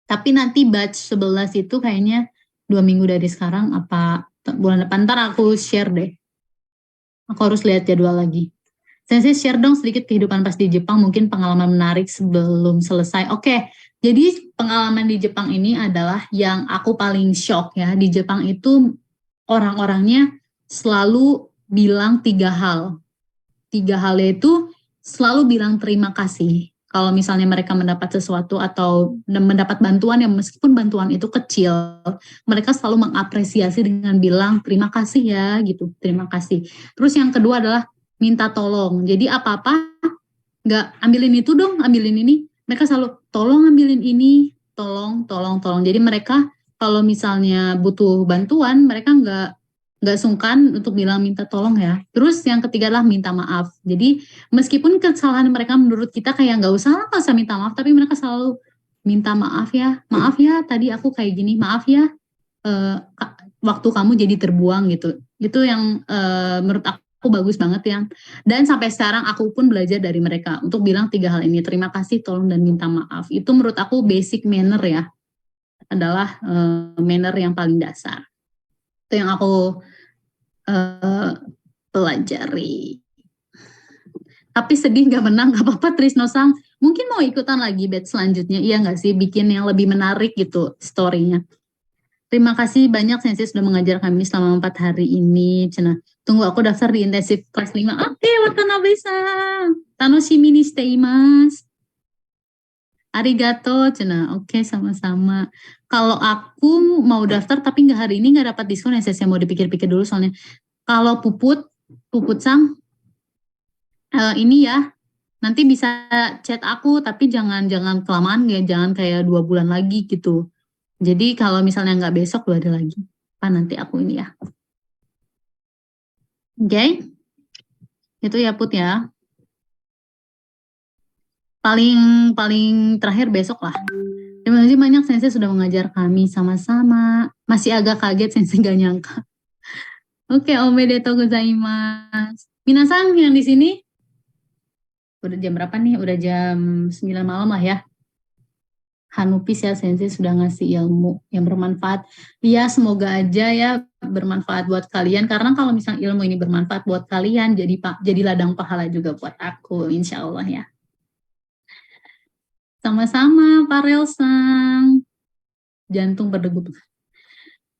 Tapi nanti batch 11 itu kayaknya 2 minggu dari sekarang apa bulan depan, ntar aku share deh. Aku harus lihat jadwal lagi. Sensei share dong sedikit kehidupan pas di Jepang, mungkin pengalaman menarik sebelum selesai. Oke, jadi pengalaman di Jepang ini adalah yang aku paling shock ya. Di Jepang itu orang-orangnya selalu bilang 3 hal. 3 hal itu selalu bilang terima kasih. Kalau misalnya mereka mendapat sesuatu atau mendapat bantuan yang meskipun bantuan itu kecil, mereka selalu mengapresiasi dengan bilang terima kasih ya gitu, terima kasih. Terus yang kedua adalah minta tolong. Jadi apa-apa nggak ambilin itu dong, ambilin ini. Mereka selalu tolong ambilin ini, tolong. Jadi mereka kalau misalnya butuh bantuan, mereka nggak sungkan untuk bilang minta tolong ya. Terus yang ketiga adalah minta maaf. Jadi meskipun kesalahan mereka menurut kita kayak nggak usah minta maaf, tapi mereka selalu minta maaf ya tadi aku kayak gini, maaf ya waktu kamu jadi terbuang gitu. Itu yang menurut aku aku bagus banget ya. Dan sampai sekarang aku pun belajar dari mereka untuk bilang 3 hal ini. Terima kasih, tolong, dan minta maaf. Itu menurut aku basic manner ya. Adalah manner yang paling dasar. Itu yang aku pelajari. Tapi sedih gak menang, gak apa-apa Trisno Sang. Mungkin mau ikutan lagi batch selanjutnya. Iya gak sih? Bikin yang lebih menarik gitu story-nya. Terima kasih banyak Sensei sudah mengajar kami selama 4 hari ini. Cina, tunggu aku daftar di intensif kelas 5. Oke, Watanabe-san. Tanoshimi ni shite imasu. Arigato, Cina. Oke, sama-sama. Kalau aku mau daftar tapi nggak hari ini nggak dapat diskon ya, saya mau dipikir-pikir dulu soalnya. Kalau Puput Sang, ini ya, nanti bisa chat aku tapi jangan kelamaan ya, jangan kayak 2 bulan lagi gitu. Jadi kalau misalnya nggak besok 2 hari lagi, nanti aku ini ya. Oke, itu ya Put ya. Paling terakhir besok lah. Terima kasih banyak Sensei sudah mengajar kami sama-sama. Masih agak kaget Sensei gak nyangka. Oke, omedetou gozaimasu. Minasan yang di sini udah jam berapa nih? Udah jam 9 malam lah ya. Hanupis ya Sensei sudah ngasih ilmu yang bermanfaat. Ya semoga aja ya bermanfaat buat kalian, karena kalau misalnya ilmu ini bermanfaat buat kalian jadi ladang pahala juga buat aku, insya Allah ya. Sama-sama Farel Sang. Jantung berdegup.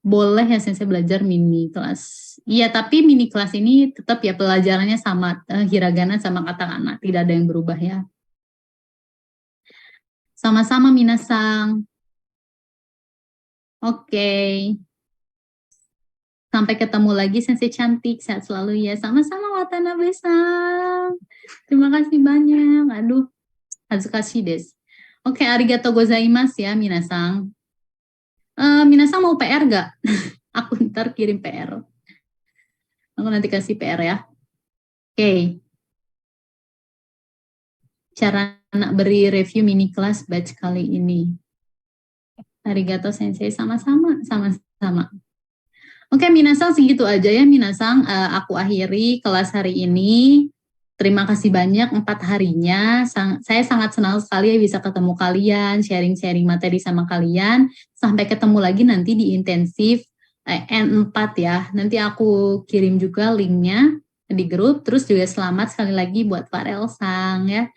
Boleh ya Sensei belajar mini kelas. Iya, tapi mini kelas ini tetap ya pelajarannya sama hiragana sama katakana, tidak ada yang berubah ya. Sama-sama Minasang. Oke. Sampai ketemu lagi Sensei cantik, sehat selalu ya. Sama-sama Watanabe-san. Terima kasih banyak. Aduh, hazukashi desu. Oke, arigatou gozaimasu ya Minasang. Minasang mau PR gak? Aku ntar kirim PR. Aku nanti kasih PR ya. Oke. Cara anak beri review mini kelas batch kali ini. Arigato Sensei, sama-sama. Oke, Minasang segitu aja ya Minasang. Aku akhiri kelas hari ini. Terima kasih banyak 4 harinya. Saya sangat senang sekali ya bisa ketemu kalian, sharing-sharing materi sama kalian. Sampai ketemu lagi nanti di intensif N4 ya. Nanti aku kirim juga linknya di grup. Terus juga selamat sekali lagi buat Farel Sang ya.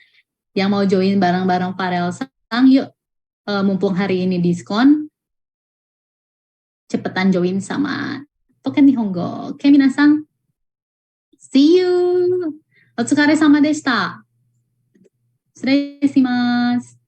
Yang mau join bareng-bareng Farel Sang, yuk mumpung hari ini diskon, cepetan join sama Token Nihongo. Oke, minasan. See you. お疲れ様でした。失礼します。